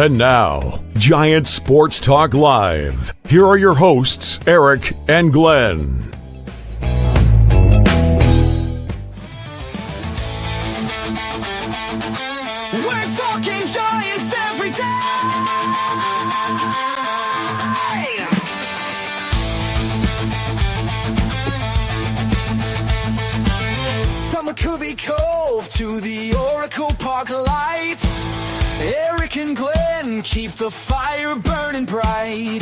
And now, Giant Sports Talk Live. Here are your hosts, Eric and Glenn. We're talking Giants every day. From McCovey Cove to the Oracle Park lights, Eric and Glenn keep the fire burning bright,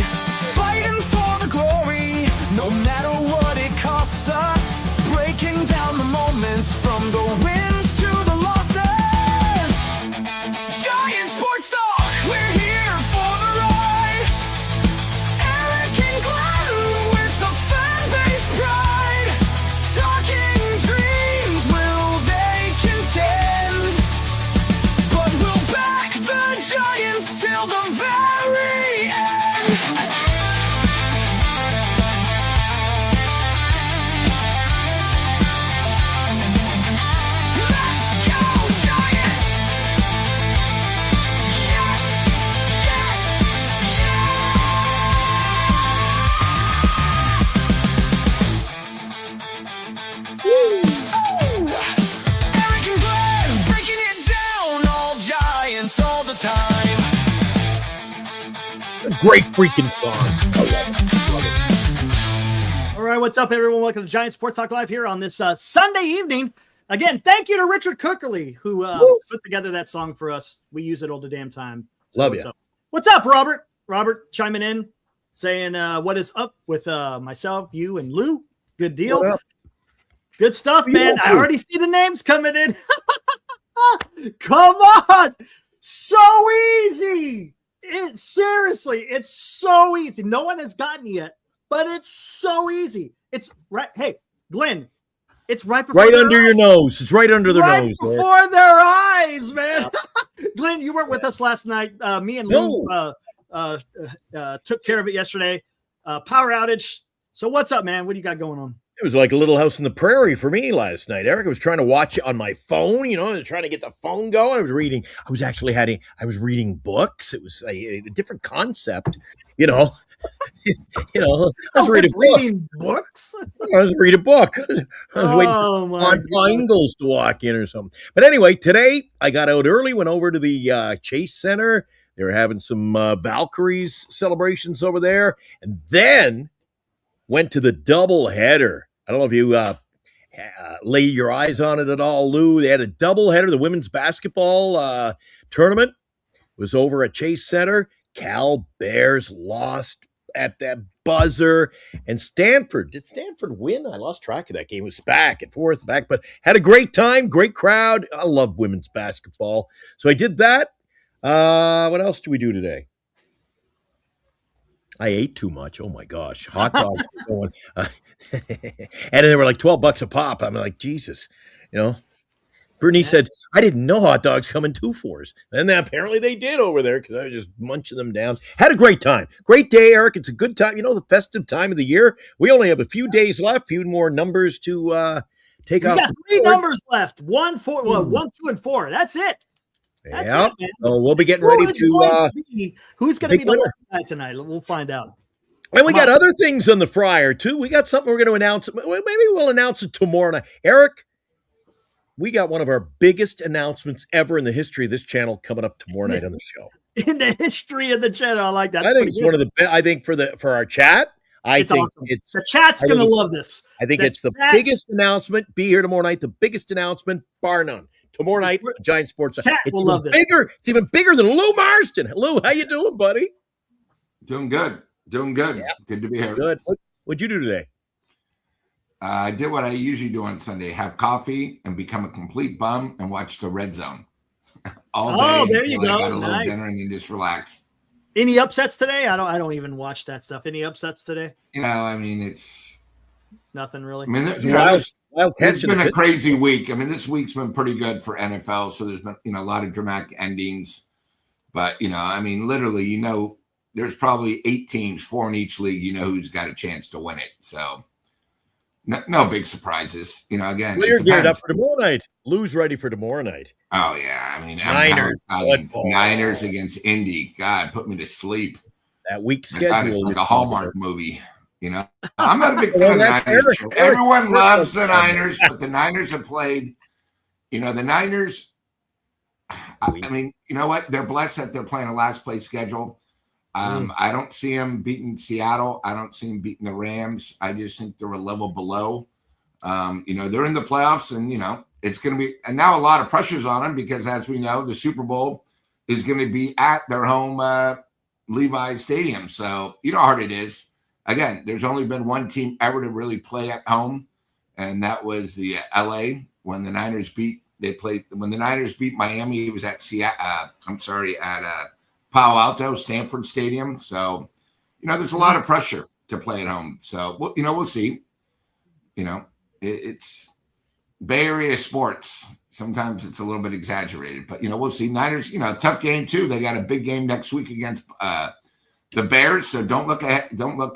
fighting for the glory, no matter what it costs us, breaking down the moments from the wins to the losses. Giant Sports Talk, we're here for the ride. Eric and Glenn with the fan base pride, talking dreams, will they contend? But we'll back the Giants till the very end. Let's go, Giants! Yes! Yes! Yes! Eric and Glenn breaking it down, all Giants all the time. A great freaking song. I love it. Love it. All right, what's up, everyone? Welcome to Giant Sports Talk Live here on this Sunday evening. Again, thank you to Richard Cookerly, who put together that song for us. We use it all the damn time. So Love what's you. up? What's up, Robert? Robert chiming in, saying what is up with myself, you, and Lou. Good deal. What up? Good stuff, you man. up I to? already see the names coming in. Come on. So easy. Seriously, it's so easy. No one has gotten it yet, but it's so easy. It's right. Hey, Glenn, it's right before Right their under your eyes. nose. It's right under their Right nose. man. before their eyes, man. Glenn, you weren't with us last night. Me and Lou took care of it yesterday. Power outage. So what's up, man? What do you got going on? It was like a Little House on the Prairie for me last night. Eric was trying to watch it on my phone, trying to get the phone going. I was reading books. It was a different concept, I was reading books. I was reading a book. I was waiting Oh for my Ron God. Ingalls to walk in or something. But anyway, today I got out early, went over to the Chase Center. They were having some Valkyries celebrations over there, and then went to the double header. I don't know if you laid your eyes on it at all, Lou. They had a double header. The women's basketball tournament was over at Chase Center. Cal Bears lost at that buzzer. And Stanford, did Stanford win? I lost track of that game. It was back and forth, but had a great time, great crowd. I love women's basketball. So I did that. What else do we do today? I ate too much. Oh my gosh. Hot dogs were going. And they were like $12 a pop. I'm like, Jesus, Brittany said, I didn't know hot dogs come in 2-4s. And then apparently they did over there because I was just munching them down. Had a great time. Great day, Eric. It's a good time. The festive time of the year. We only have a few days left, few more numbers to take off. We got 3 numbers left. 1, 4, 1, 2, and 4. That's it. That's Yeah. it, man. So we'll be getting Who's ready going to to be, who's going to big be the winner. lucky guy tonight? We'll find out. and we Come got on. other things on the fryer too. We got something we're going to announce. Maybe we'll announce it tomorrow night. Eric, we got one of our biggest announcements ever in the history of this channel coming up tomorrow night on the show. In the history of the channel, I like that. I think it's one of the best. I think for our chat, It's think awesome. it's. The chat's I going to think- love this. I think the it's the chat- biggest announcement. Be here tomorrow night. The biggest announcement, bar none. Tomorrow night, Giant Sports. Chat It's will even love this. bigger. It's even bigger than Lou Marston. Lou, how you doing, buddy? Doing good. Yeah. Good to be here. Good. What'd you do today? I did what I usually do on Sunday: have coffee and become a complete bum and watch the Red Zone all day. Oh, there you until I go. got a little Nice. dinner and then just relax. Any upsets today? I don't even watch that stuff. Any upsets today? It's. Nothing really. I mean, Wild it's catching been a a bit. crazy week. I mean, this week's been pretty good for NFL. So there's been a lot of dramatic endings. But literally, there's probably 8 teams, 4 in each league. Who's got a chance to win it. So No big surprises. Again, Well, it you're geared up depends. for tomorrow night. Lou's ready for tomorrow night. Oh yeah, I mean, Niners I'm telling you, football. Niners against Indy. God, put me to sleep. That week My God, it's schedule. like a Hallmark movie. I'm not a big Well, fan of the that's Niners. Eric. Everyone Eric loves the does. Niners, but the Niners have played. The Niners. I mean, you know what? They're blessed that they're playing a last place schedule. I don't see them beating Seattle. I don't see them beating the Rams. I just think they're a level below. They're in the playoffs, and it's going to be. And now a lot of pressure's on them because, as we know, the Super Bowl is going to be at their home Levi's Stadium. So you know how hard it is. Again, there's only been one team ever to really play at home, and that was the LA when the Niners beat. When the Niners beat Miami. It was at Palo Alto, Stanford Stadium. So, there's a lot of pressure to play at home. So, we'll see. It's Bay Area sports. Sometimes it's a little bit exaggerated, but we'll see. Niners, tough game too. They got a big game next week against the Bears. So don't look ahead. Don't look,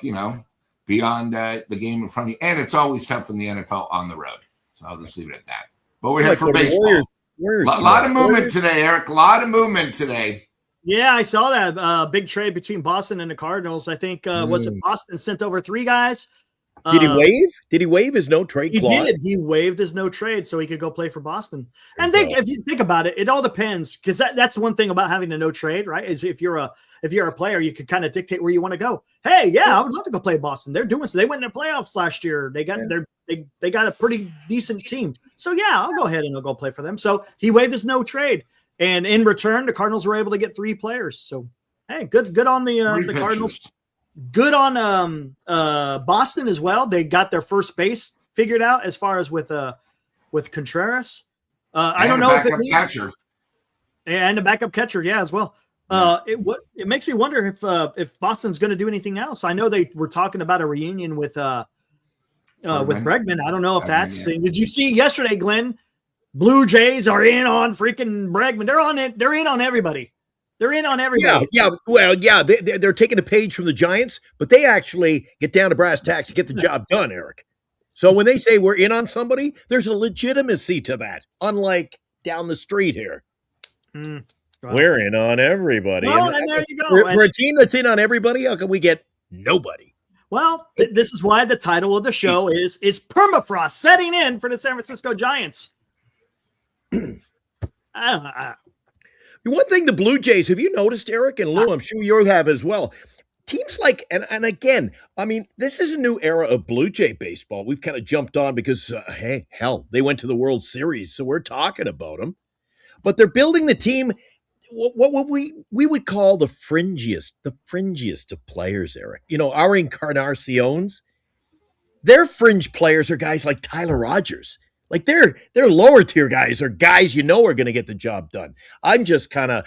beyond the game in front of you. And it's always tough in the NFL on the road. So I'll just leave it at that. But we're here for baseball. A lot of movement today, Eric. A lot of movement today. Yeah, I saw that big trade between Boston and the Cardinals. I think was it Boston sent over 3 guys. Did he waive? Did he waive his no trade clause? He did. He waived his no trade so he could go play for Boston. And if you think about it, it all depends because that's one thing about having a no trade, right? Is if you're a player, you can kind of dictate where you want to go. Hey, yeah, I would love to go play Boston. They're doing so. They went in the playoffs last year. They got they got a pretty decent team. So yeah, I'll go ahead and I'll go play for them. So he waived his no trade, and in return, the Cardinals were able to get 3 players. So hey, good on the Cardinals. Good on Boston as well. They got their first base figured out as far as with Contreras. I don't know if it catcher and a backup catcher, yeah, as well. It makes me wonder if Boston's going to do anything else. I know they were talking about a reunion with Bregman. I don't know if that's. Did you see yesterday, Glenn? Blue Jays are in on freaking Bregman. They're on it. They're in on everybody. They're in on everybody. Yeah. Well, yeah, they're taking a page from the Giants, but they actually get down to brass tacks to get the job done, Eric. So when they say we're in on somebody, there's a legitimacy to that, unlike down the street here. Well, we're in on everybody. Well, and there you go. For a team that's in on everybody, how can we get nobody? Well, this is why the title of the show is Permafrost setting in for the San Francisco Giants. One thing the Blue Jays, have you noticed, Eric and Lou, I'm sure you have as well, teams like, and again, I mean, this is a new era of Blue Jay baseball. We've kind of jumped on because, hey, hell, they went to the World Series, so we're talking about them. But they're building the team, what we would call the fringiest of players, Eric. Our Encarnaciones, their fringe players are guys like Tyler Rogers. Like their lower tier guys are guys are going to get the job done. I'm just kind of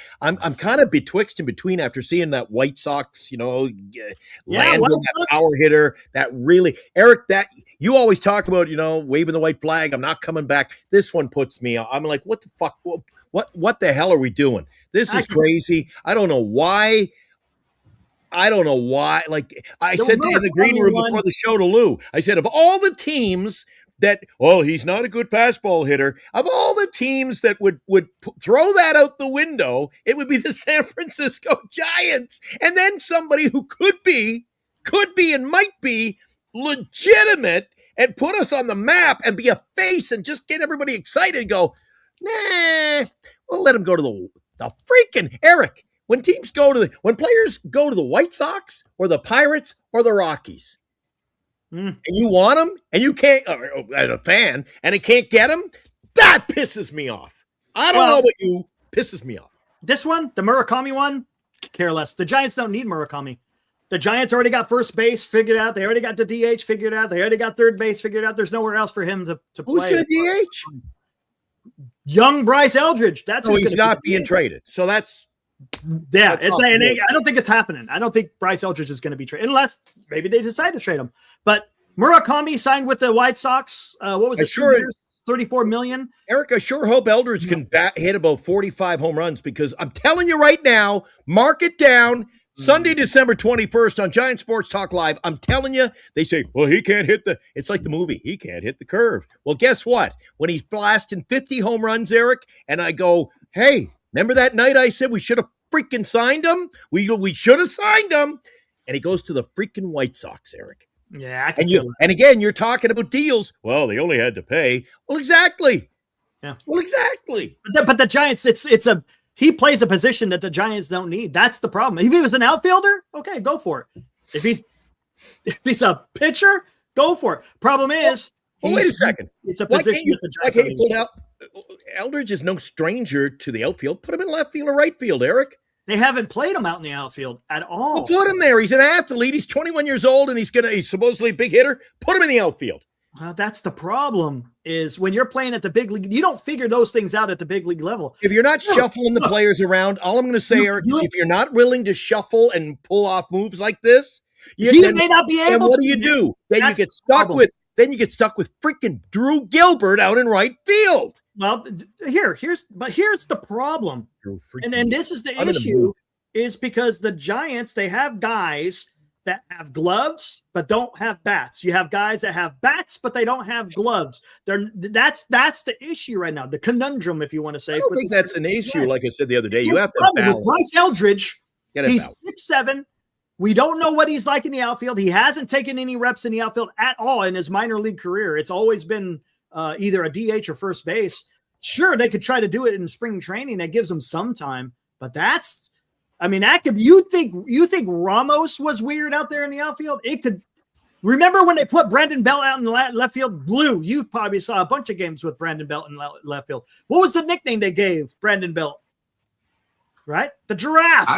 betwixt and between after seeing that White Sox, land that power hitter that really Eric that you always talk about, waving the white flag. I'm not coming back. This one puts me. I'm like, what the fuck? What the hell are we doing? This is crazy. I don't know why. Like I said in the green room before the show to Lou, I said of all the teams that, he's not a good fastball hitter. Of all the teams that would throw that out the window, it would be the San Francisco Giants. And then somebody who could be and might be legitimate and put us on the map and be a face and just get everybody excited and go, nah, we'll let him go to the freaking Eric. When players go to the White Sox or the Pirates or the Rockies, and you want them, and you can't, as a fan, and it can't get them, that pisses me off. I don't know about you, pisses me off. This one, the Murakami one, care less. The Giants don't need Murakami. The Giants already got first base figured out. They already got the DH figured out. They already got third base figured out. There's nowhere else for him to play. Who's going to DH? Young Bryce Eldridge. That's who's he's not being traded. So that's. Yeah, I don't think it's happening. I don't think Bryce Eldridge is going to be traded unless maybe they decide to trade him. But Murakami signed with the White Sox. What was it? 2 years, $34 million. Eric, I sure hope Eldridge can hit about 45 home runs because I'm telling you right now, mark it down. Sunday, December 21st on Giant Sports Talk Live. I'm telling you, they say, well, he can't hit it's like the movie. He can't hit the curve. Well, guess what? When he's blasting 50 home runs, Eric, and I go, hey, remember that night I said we should have freaking signed him? We should have signed him. And he goes to the freaking White Sox, Eric. Yeah, I can and again, you're talking about deals. Well, they only had to pay. Well, exactly. Yeah. Well, exactly. But the Giants, he plays a position that the Giants don't need. That's the problem. If he was an outfielder, okay, go for it. If he's a pitcher, go for it. Problem is, wait a second. It's a position that the Giants don't need. Eldridge is no stranger to the outfield. Put him in left field or right field, Eric. They haven't played him out in the outfield at all. Well, put him there. He's an athlete. He's 21 years old, and he's supposedly a big hitter. Put him in the outfield. That's the problem, is when you're playing at the big league, you don't figure those things out at the big league level. If you're not shuffling the players around, all I'm going to say, Eric, is if you're not willing to shuffle and pull off moves like this, he may not be able to. And what do? Then you get stuck with freaking Drew Gilbert out in right field. Well, here's the problem. And this is the issue, is because the Giants, they have guys that have gloves but don't have bats. You have guys that have bats but they don't have gloves. That's the issue right now. The conundrum, if you want to say. I don't think that's an issue. Like I said the other day, you have to balance. With Bryce Eldridge, he's 6'7". We don't know what he's like in the outfield. He hasn't taken any reps in the outfield at all in his minor league career. It's always been either a DH or first base. Sure, they could try to do it in spring training. That gives them some time, but you think Ramos was weird out there in the outfield? It could. Remember when they put Brandon Belt out in the left field? Blue. You probably saw a bunch of games with Brandon Belt in left field. What was the nickname they gave Brandon Belt? Right, the giraffe.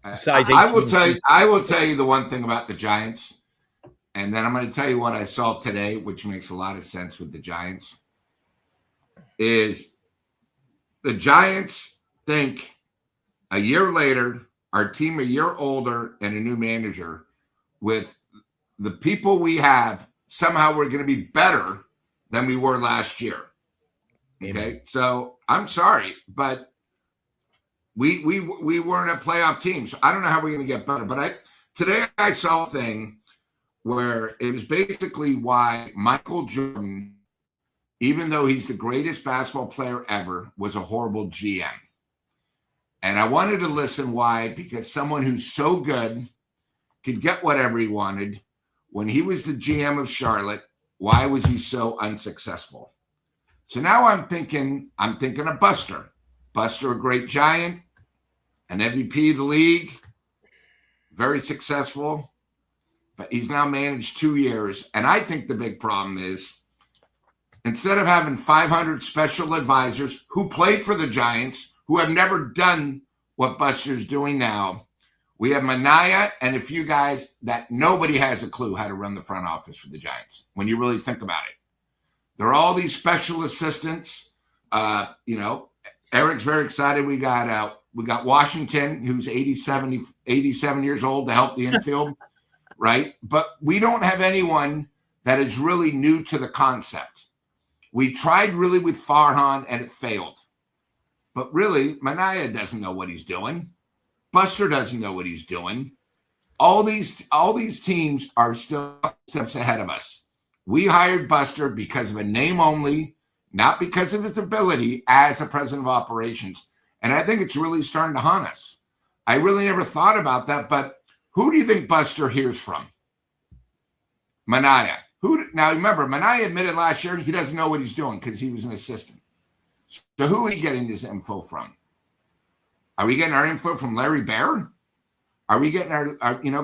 I will tell you the one thing about the Giants, and then I'm going to tell you what I saw today, which makes a lot of sense with the Giants. Is the Giants think a year later, our team a year older and a new manager, with the people we have, somehow we're going to be better than we were last year. Okay. So I'm sorry, but we weren't a playoff team. So I don't know how we're going to get better, but today I saw a thing where it was basically why Michael Jordan, even though he's the greatest basketball player ever, was a horrible GM. And I wanted to listen why, because someone who's so good could get whatever he wanted. When he was the GM of Charlotte, why was he so unsuccessful? So now I'm thinking of Buster. Buster, a great Giant, an MVP of the league, very successful, but he's now managed 2 years. And I think the big problem is, instead of having 500 special advisors who played for the Giants, who have never done what Buster's doing now, we have Minaya and a few guys that nobody has a clue how to run the front office for the Giants, when you really think about it. There are all these special assistants. Eric's very excited. We got Washington, who's 87 years old, to help the infield, right? But we don't have anyone that is really new to the concept. We tried really with Farhan and it failed. But really, Minaya doesn't know what he's doing. Buster doesn't know what he's doing. All these teams are still steps ahead of us. We hired Buster because of a name only, not because of his ability as a president of operations. And I think it's really starting to haunt us. I really never thought about that, but who do you think Buster hears from? Minaya. Now remember, Minaya admitted last year he doesn't know what he's doing because he was an assistant. So who are we getting this info from? Are we getting our info from Larry Bear? Are we getting our I know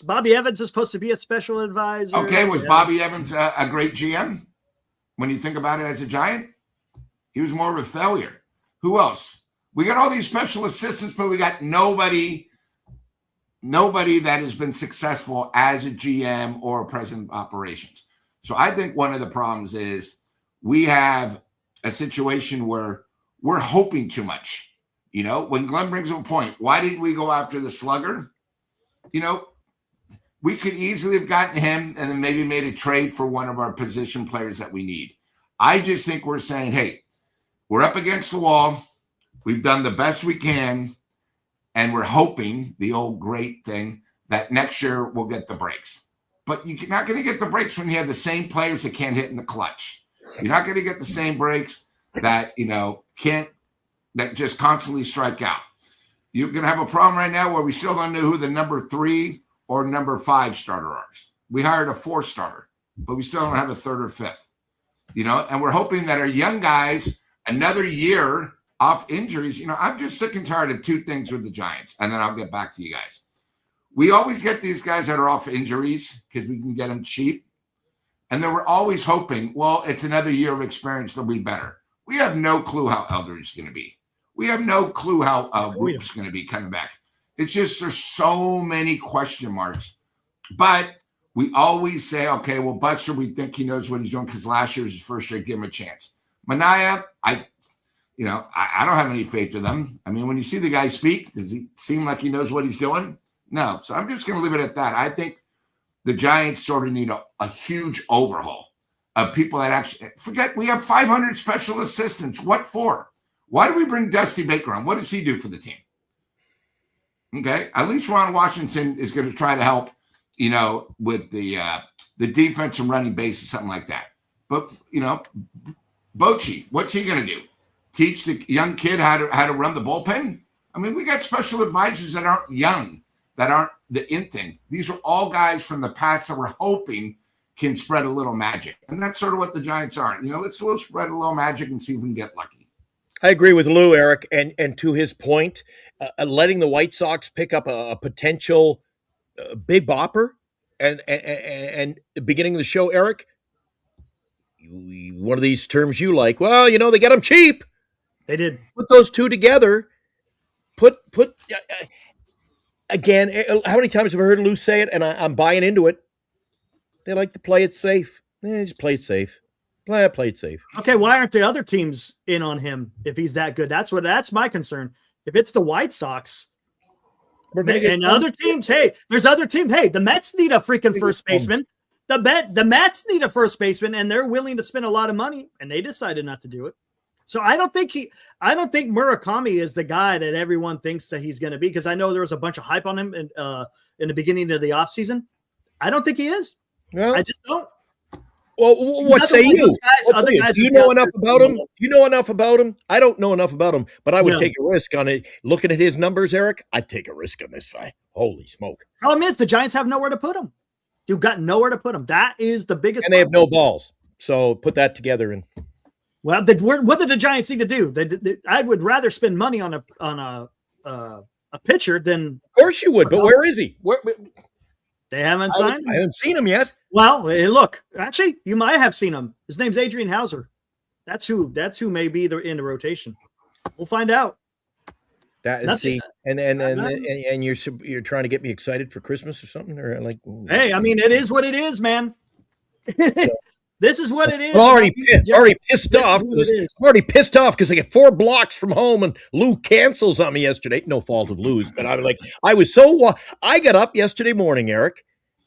Bobby Evans is supposed to be a special advisor. Okay, was Bobby Evans a great GM? When you think about it as a Giant, he was more of a failure. Who else? We got all these special assistants, but we got nobody that has been successful as a GM or a president of operations. So I think one of the problems is we have a situation where we're hoping too much. When Glenn brings up a point, why didn't we go after the slugger? We could easily have gotten him and then maybe made a trade for one of our position players that we need. I just think we're saying, hey, we're up against the wall. We've done the best we can, and we're hoping, the old great thing, that next year we'll get the breaks. But you're not going to get the breaks when you have the same players that can't hit in the clutch. You're not going to get the same breaks that, that just constantly strike out. You're going to have a problem right now where we still don't know who the number 3 or number 5 starter are. We hired a 4 starter, but we still don't have a 3rd or 5th, and we're hoping that our young guys, another year off injuries, I'm just sick and tired of 2 things with the Giants, and then I'll get back to you guys. We always get these guys that are off injuries because we can get them cheap. And then we're always hoping, well, it's another year of experience, they'll be better. We have no clue how Eldridge is going to be. We have no clue how Roop's going to be coming back. It's just there's so many question marks. But we always say, okay, well, Butcher, we think he knows what he's doing because last year was his first year. Give him a chance. Mania, I don't have any faith in them. I mean, when you see the guy speak, does he seem like he knows what he's doing? No. So I'm just going to leave it at that. I think the Giants sort of need a huge overhaul of people that actually forget we have 500 special assistants. What for? Why do we bring Dusty Baker on? What does he do for the team? Okay. At least Ron Washington is going to try to help, with the defense and running base or something like that. But, Bochy, what's he going to do? Teach the young kid how to run the bullpen? I mean, we got special advisors that aren't young, that aren't the in thing. These are all guys from the past that we're hoping can spread a little magic. And that's sort of what the Giants are. Let's spread a little magic and see if we can get lucky. I agree with Lou, Eric. And to his point, letting the White Sox pick up a potential big bopper and the beginning of the show, Eric, one of these terms you like, well, they get them cheap. They did. Put those two together. Again, how many times have I heard Lou say it, and I'm buying into it? They like to play it safe. Just play it safe. Play it safe. Okay, why aren't the other teams in on him if he's that good? That's my concern. If it's the White Sox and other teams, there's other teams. Hey, the Mets need a freaking first baseman. The Mets need a first baseman, and they're willing to spend a lot of money, and they decided not to do it. So I don't think Murakami is the guy that everyone thinks that he's going to be, because I know there was a bunch of hype on him in the beginning of the offseason. I don't think he is. No. I just don't. Well, what say you? Do you know enough about him? Do you know enough about him? I don't know enough about him, but I would take a risk on it. Looking at his numbers, Eric, I'd take a risk on this guy. Holy smoke. Problem is, the Giants have nowhere to put him. You've got nowhere to put him. That is the biggest And they have no balls. So put that together and well, what did the Giants need to do? I would rather spend money on a pitcher than. Of course you would, but where is he? They haven't signed him? I haven't seen him yet. Well, look, actually, you might have seen him. His name's Adrian Hauser. That's who may be in the rotation. We'll find out. And you're trying to get me excited for Christmas or something, or like? Hey, I mean, it is what it is, man. This is what it is. I'm already pissed off. I'm already pissed off because I get 4 blocks from home and Lou cancels on me yesterday. No fault of Lou's, but I got up yesterday morning, Eric,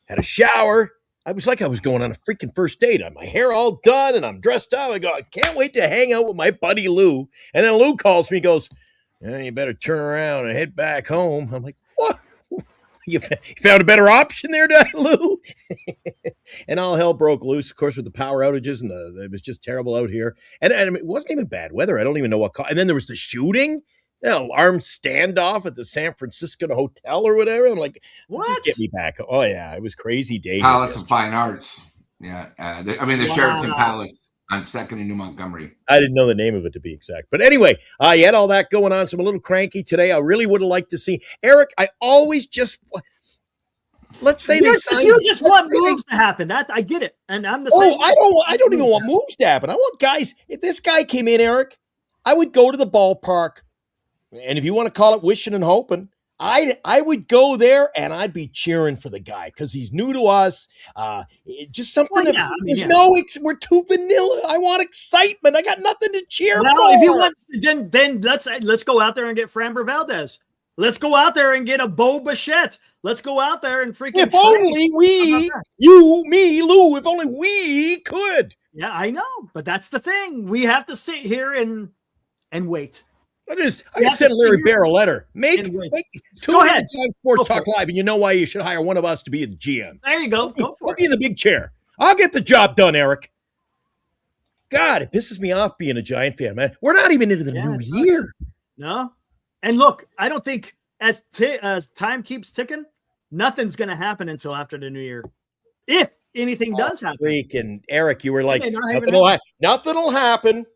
had a shower. I was like I was going on a freaking first date. I had my hair all done and I'm dressed up. I go, I can't wait to hang out with my buddy Lou. And then Lou calls me, goes, you better turn around and head back home. I'm like, what? You found a better option there, Lou? And all hell broke loose, of course, with the power outages, and it was just terrible out here. And it wasn't even bad weather. I don't even know what caused. And then there was the shooting, armed standoff at the San Francisco hotel or whatever. I'm like, what? Just get me back. Oh, yeah, it was crazy day. Palace of Fine Arts. Yeah. The Sheraton Palace on 2nd and New Montgomery. I didn't know the name of it, to be exact. But anyway, you had all that going on, so I'm a little cranky today. I really would have liked to see Eric. I always just let's say you just want moves to happen. That I get it, and I'm the same. I don't even want moves to happen. I want guys. If this guy came in, Eric, I would go to the ballpark, and if you want to call it wishing and hoping, I would go there and I'd be cheering for the guy because he's new to us. Just something. We're too vanilla. I want excitement. I got nothing to cheer for. If you want, then let's go out there and get Framber Valdez. Let's go out there and get a Bo Bichette. Let's go out there and freaking. If only you, me, Lou. If only we could. Yeah, I know, but that's the thing. We have to sit here and wait. I You just have to sent Larry see your- Bear a letter. Make Anyways, tune in ahead. to Giant Sports Go for Talk it. Live, and you know why you should hire one of us to be the GM. There you go. Go for Put me it. in the big chair. I'll get the job done, Eric. God, it pisses me off being a Giant fan, man. We're not even into the Yeah, new it sucks. year. No. And look, I don't think as time keeps ticking, nothing's going to happen until after the new year. If anything does happen. Freaking Eric, you were like, may not even nothing will happen.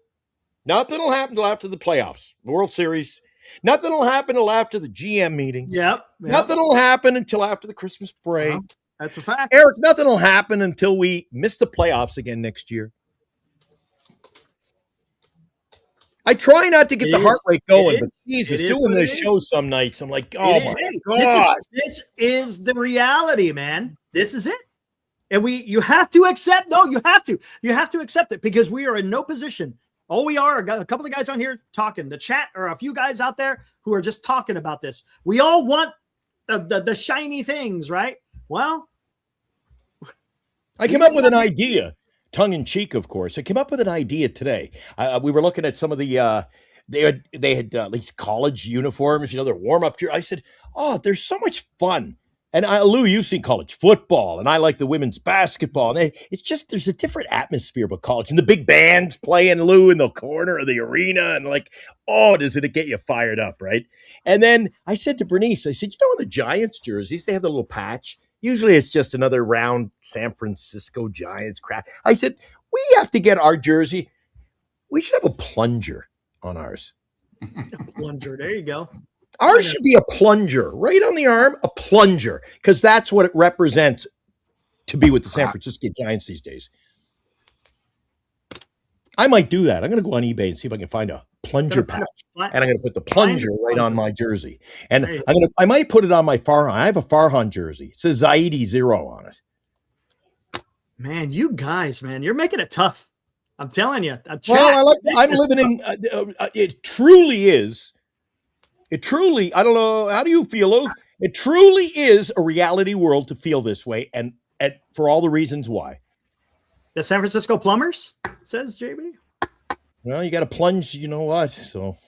Nothing will happen until after the playoffs, World Series. Nothing will happen until after the GM meeting. Yep. Nothing will happen until after the Christmas break. Uh-huh. That's a fact. Eric, nothing will happen until we miss the playoffs again next year. I try not to get the heart rate going, but Jesus, doing this show some nights, I'm like, oh my God. This is the reality, man. This is it. And you have to accept. No, you have to accept it because we are in no position. All we are a couple of guys on here talking. The chat or a few guys out there who are just talking about this. We all want the shiny things, right? Well, I came up with an idea, tongue in cheek, of course. I came up with an idea today. We were looking at some of the they had at least college uniforms, their warm up gear. I said, "Oh, there's so much fun." And Lou, you've seen college football, and I like the women's basketball. And it's just there's a different atmosphere with college, and the big bands playing Lou in the corner of the arena, and like, oh, does it get you fired up, right? And then I said to Bernice, I said, in the Giants jerseys, they have the little patch. Usually it's just another round San Francisco Giants crap. I said, we have to get our jersey. We should have a plunger on ours. plunger. There you go. Ours should be a plunger right on the arm, a plunger, because that's what it represents to be with the San Francisco Giants these days. I might do that. I'm going to go on eBay and see if I can find a plunger patch, and I'm going to put the plunger right on my jersey. And I might put it on my Farhan. I have a Farhan jersey. It says Zaidi 0 on it. Man, you guys, man, you're making it tough. I'm telling you. I'm living in. It truly is. It truly, I don't know, how do you feel, Luke? It truly is a reality world to feel this way, and for all the reasons why. The San Francisco Plumbers, says JB. Well, you got to plunge, you know what, so.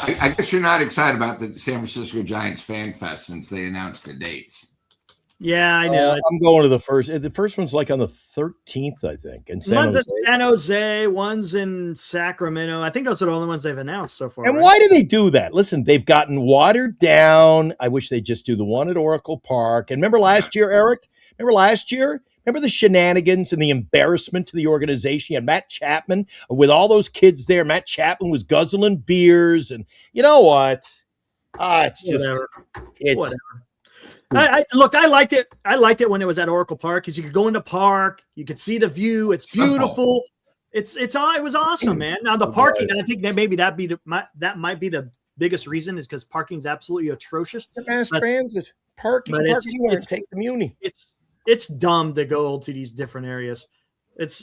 I guess you're not excited about the San Francisco Giants Fan Fest since they announced the dates. Yeah, I know. I'm going to the first. The first one's like on the 13th, I think. And one's in San Jose, one's in Sacramento. I think those are the only ones they've announced so far. And why do they do that? Listen, they've gotten watered down. I wish they'd just do the one at Oracle Park. And remember last year, Eric? Remember the shenanigans and the embarrassment to the organization? You had Matt Chapman with all those kids there. Matt Chapman was guzzling beers. And you know what? It's just, whatever. Look, I liked it. I liked it when it was at Oracle Park because you could go in the park, you could see the view. It's beautiful. It was awesome, man. Now the parking, I think that maybe that might be the biggest reason is because parking's absolutely atrocious. The mass transit parking, take the Muni. It's dumb to go to these different areas.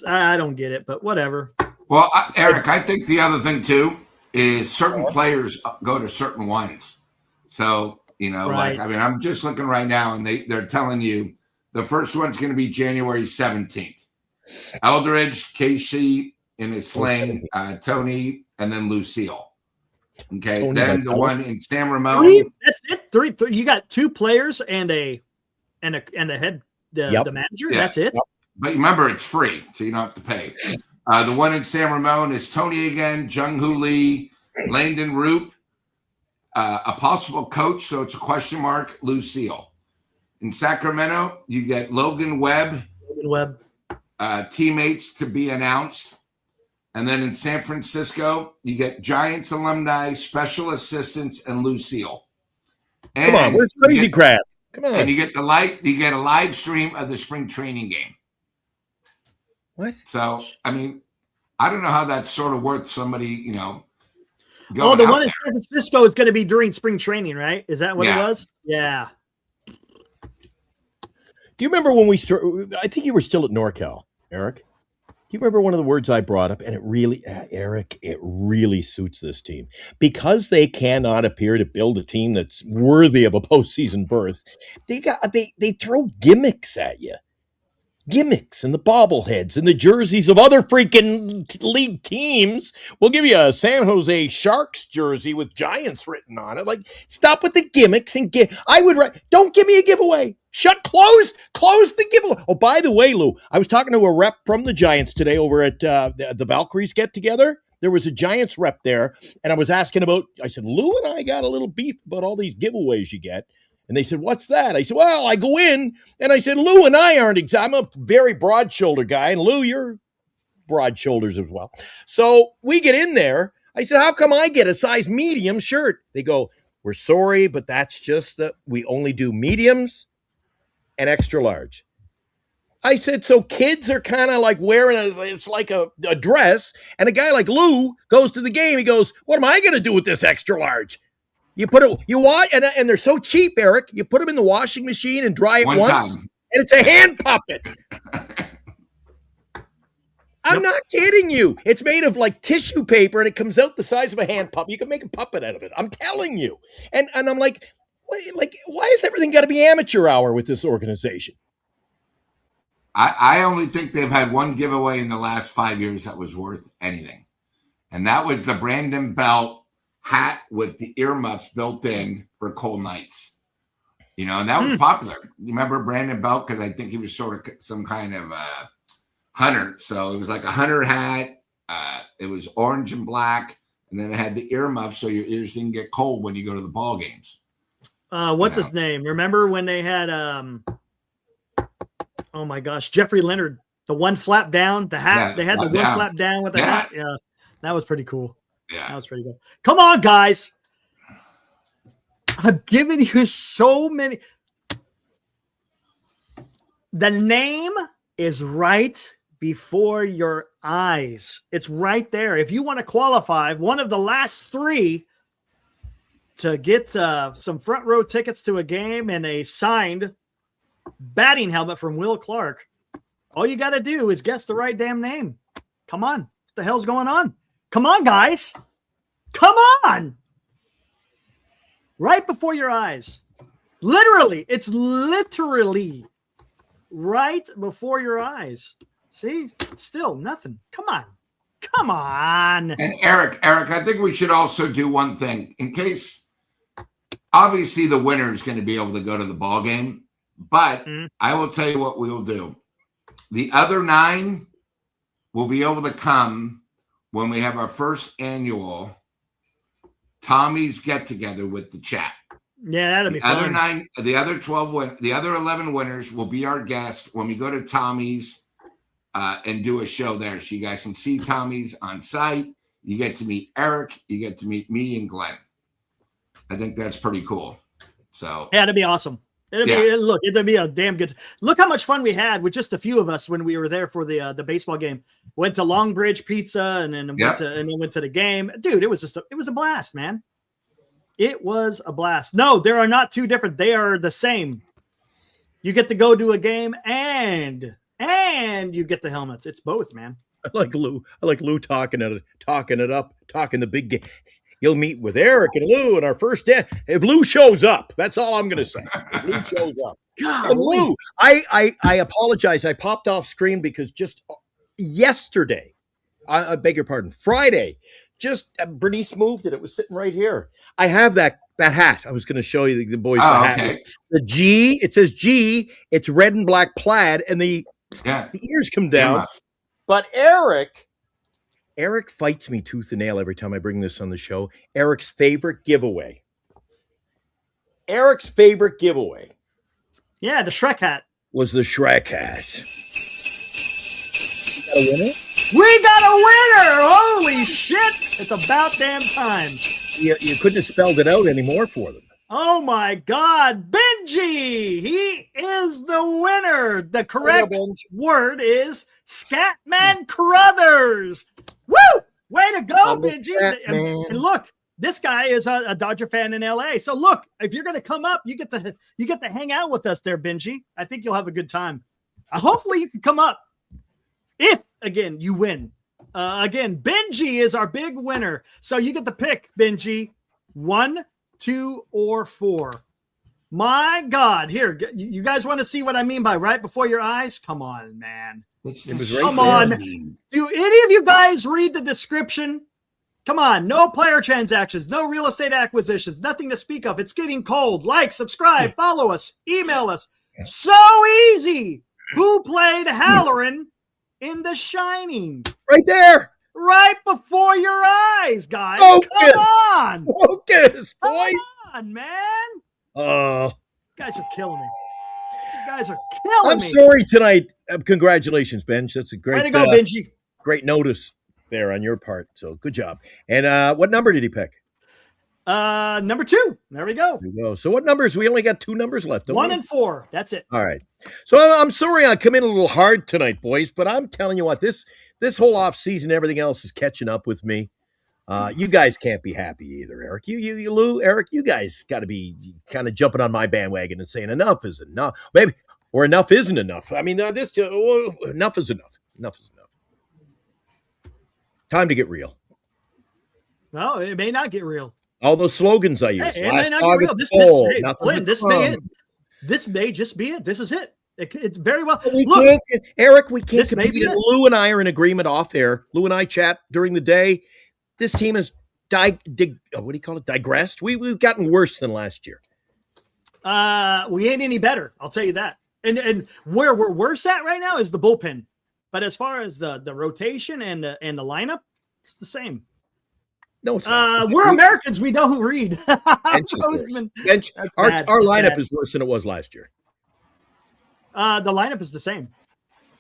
I don't get it, but whatever. Well, Eric, I think the other thing too is certain players go to certain ones. So. Right. I'm just looking right now, and they're telling you the first one's going to be January 17th. Eldridge, Casey in his sling, Tony, and then Lucille. Okay, Tony then the one in San Ramon. That's it. Three. You got 2 players and a head, the manager. Yeah. That's it. Yep. But remember, it's free, so you don't have to pay. The one in San Ramon is Tony again, Jung Hoo Lee, Langdon Roop. A possible coach, so it's a question mark, Lucille. In Sacramento, you get Logan Webb. Teammates to be announced. And then in San Francisco, you get Giants alumni, special assistants, and Lucille. And come on, where's Crazy Crab? Come on. And you get a live stream of the spring training game. What? So, I don't know how that's sort of worth somebody, the one in San Francisco is going to be during spring training, right? Is that what it was? Yeah. Do you remember when we started? I think you were still at NorCal, Eric. Do you remember one of the words I brought up? And it really, Eric, it really suits this team because they cannot appear to build a team that's worthy of a postseason berth. They throw gimmicks at you. gimmicks and the bobbleheads and the jerseys of other freaking league teams. We'll give you a San Jose Sharks jersey with Giants written on it. Like, stop with the gimmicks and don't give me a giveaway. Close the giveaway. Oh, by the way, Lou, I was talking to a rep from the Giants today over at the Valkyries get together. There was a Giants rep there, and I was asking I said, Lou and I got a little beef about all these giveaways you get. And they said, what's that? I said, well, I go in, and I said, Lou and I aren't I'm a very broad-shouldered guy, and Lou, you're broad shoulders as well. So we get in there. I said, how come I get a size medium shirt? They go, we're sorry, but that's just that we only do mediums and extra large. I said, so kids are kind of like wearing it's like a dress, and a guy like Lou goes to the game. He goes, what am I going to do with this extra large? You watch, and they're so cheap, Eric. You put them in the washing machine and dry it once, and it's a hand puppet. I'm not kidding you. It's made of like tissue paper, and it comes out the size of a hand puppet. You can make a puppet out of it. I'm telling you. And I'm like, why is everything got to be amateur hour with this organization? I only think they've had one giveaway in the last 5 years that was worth anything, and that was the Brandon Belt hat with the earmuffs built in for cold nights, and that was popular. You remember Brandon Belt? Because I think he was sort of some kind of hunter. So it was like a hunter hat. It was orange and black, and then it had the earmuffs so your ears didn't get cold when you go to the ball games. What's his name? Remember when they had oh my gosh, Jeffrey Leonard, the one flap down, the hat. They had the one flap down with the hat. Yeah, that was pretty cool. Yeah, that was pretty good. Come on, guys. I'm giving you so many. The name is right before your eyes. It's right there. If you want to qualify, one of the last three to get some front row tickets to a game and a signed batting helmet from Will Clark, all you got to do is guess the right damn name. Come on. What the hell's going on? Come on, guys. Come on. Right before your eyes. Literally. It's literally right before your eyes. See? Still nothing. Come on. Come on. And Eric, I think we should also do one thing. In case, obviously, the winner is going to be able to go to the ball game. But I will tell you what we will do. The other 9 will be able to come when we have our first annual Tommy's get together with the chat. Yeah, that'll be fun. The other 11 winners will be our guests when we go to Tommy's and do a show there. So you guys can see Tommy's on site. You get to meet Eric. You get to meet me and Glenn. I think that's pretty cool. So yeah, that'd be awesome. It'll be a damn good. Look how much fun we had with just a few of us when we were there for the baseball game. Went to Longbridge Pizza and then went to the game. Dude, it was a blast, man. It was a blast. No, there are not two different. They are the same. You get to go to a game and you get the helmet. It's both, man. I like Lou talking it up, talking the big game. You'll meet with Eric and Lou in our first day. If Lou shows up, that's all I'm going to say. If Lou shows up. God, and Lou, I apologize. I popped off screen because just yesterday, I beg your pardon, Friday, just Bernice moved it. It was sitting right here. I have that hat. I was going to show you the boys. Hat. Okay. The G, it says G. It's red and black plaid, and the ears come down. But Eric fights me tooth and nail every time I bring this on the show. Eric's favorite giveaway. Yeah, the Shrek hat. Was the Shrek hat. You got a winner? We got a winner! Holy shit! It's about damn time. You couldn't have spelled it out anymore for them. Oh my God, Benji! He is the winner. The correct word is Scatman Crothers. Woo! Way to go, Benji! And look, this guy is a Dodger fan in LA. So look, if you're going to come up, you get to hang out with us there, Benji. I think you'll have a good time. Hopefully, you can come up. If again you win, again Benji is our big winner. So you get to pick, Benji, 1, 2, or 4. My God. Here, you guys want to see what I mean by right before your eyes? Come on, man. It was right Come there. on. Do any of you guys read the description? Come on. No player transactions, no real estate acquisitions, nothing to speak of. It's getting cold. Like, subscribe, follow us, email us. So easy. Who played Halloran in The Shining? Right there. Right before your eyes, guys. Focus. Come on. Focus, Come boys. on, man. Oh, You guys are killing me. You guys are killing I'm me. sorry tonight. Congratulations, Benj. That's a Way great, to go, Benji. great notice there on your part. So good job. And what number did he pick? Number 2. There we go. There you go. So what numbers? We only got 2 numbers left. don't 1 we? and 4. That's it. All right. So I'm sorry I come in a little hard tonight, boys, but I'm telling you what, this whole off season, everything else is catching up with me. You guys can't be happy either, Eric. You Lou, Eric, you guys got to be kind of jumping on my bandwagon and saying enough is enough. Maybe, or enough isn't enough. I mean, enough is enough. Enough is enough. Time to get real. Well, it may not get real. All those slogans I use. Hey, it may Last not get real. August poll, Hey, nothing Glenn, to this may come. it. This may just be it. This is it. It's very well. We Look, can't, Eric, we can't this may compete. be it. Lou and I are in agreement off air. Lou and I chat during the day. This team has what do you call it? Digressed. We've gotten worse than last year. we ain't any better. I'll tell you that. And where we're worse at right now is the bullpen. But as far as the rotation and the lineup, it's the same. No, it's not. We're Americans. We know who read. Bench is worse. Postman. Bench, That's our bad. our That's lineup bad. is worse than it was last year. The lineup is the same.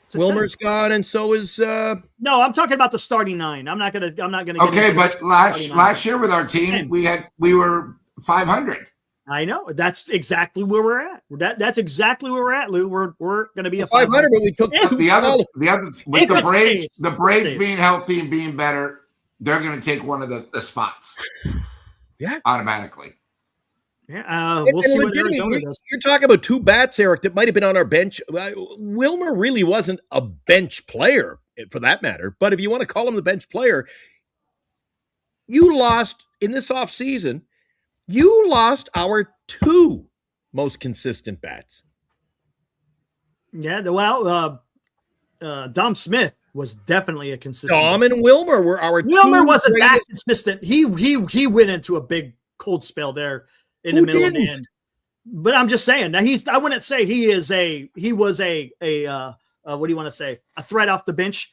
It's the Wilmer's same. gone, and so is No, I'm talking about the starting 9. I'm not gonna. Get Okay, into but the last starting 9. year with our team, we were 500. I know that's exactly where we're at. That's exactly where we're at, Lou. We're going to be a 500, but we took Yeah. two The other If with the it Braves, stays, the Braves stays. being healthy and being better, they're going to take one of the spots. Yeah. Automatically. Yeah, And we'll see what legitimately, Arizona does. You're talking about 2 bats, Eric, that might have been on our bench. Wilmer really wasn't a bench player, for that matter. But if you want to call him the bench player, you lost in this offseason. You lost our 2 most consistent bats. Yeah, well, Dom Smith was definitely a consistent. Dom and Wilmer were our Wilmer 2 wasn't that greatest- consistent. He went into a big cold spell there in the Who middle of didn't? the end. But I'm just saying now I wouldn't say he was a what do you want to say? A threat off the bench.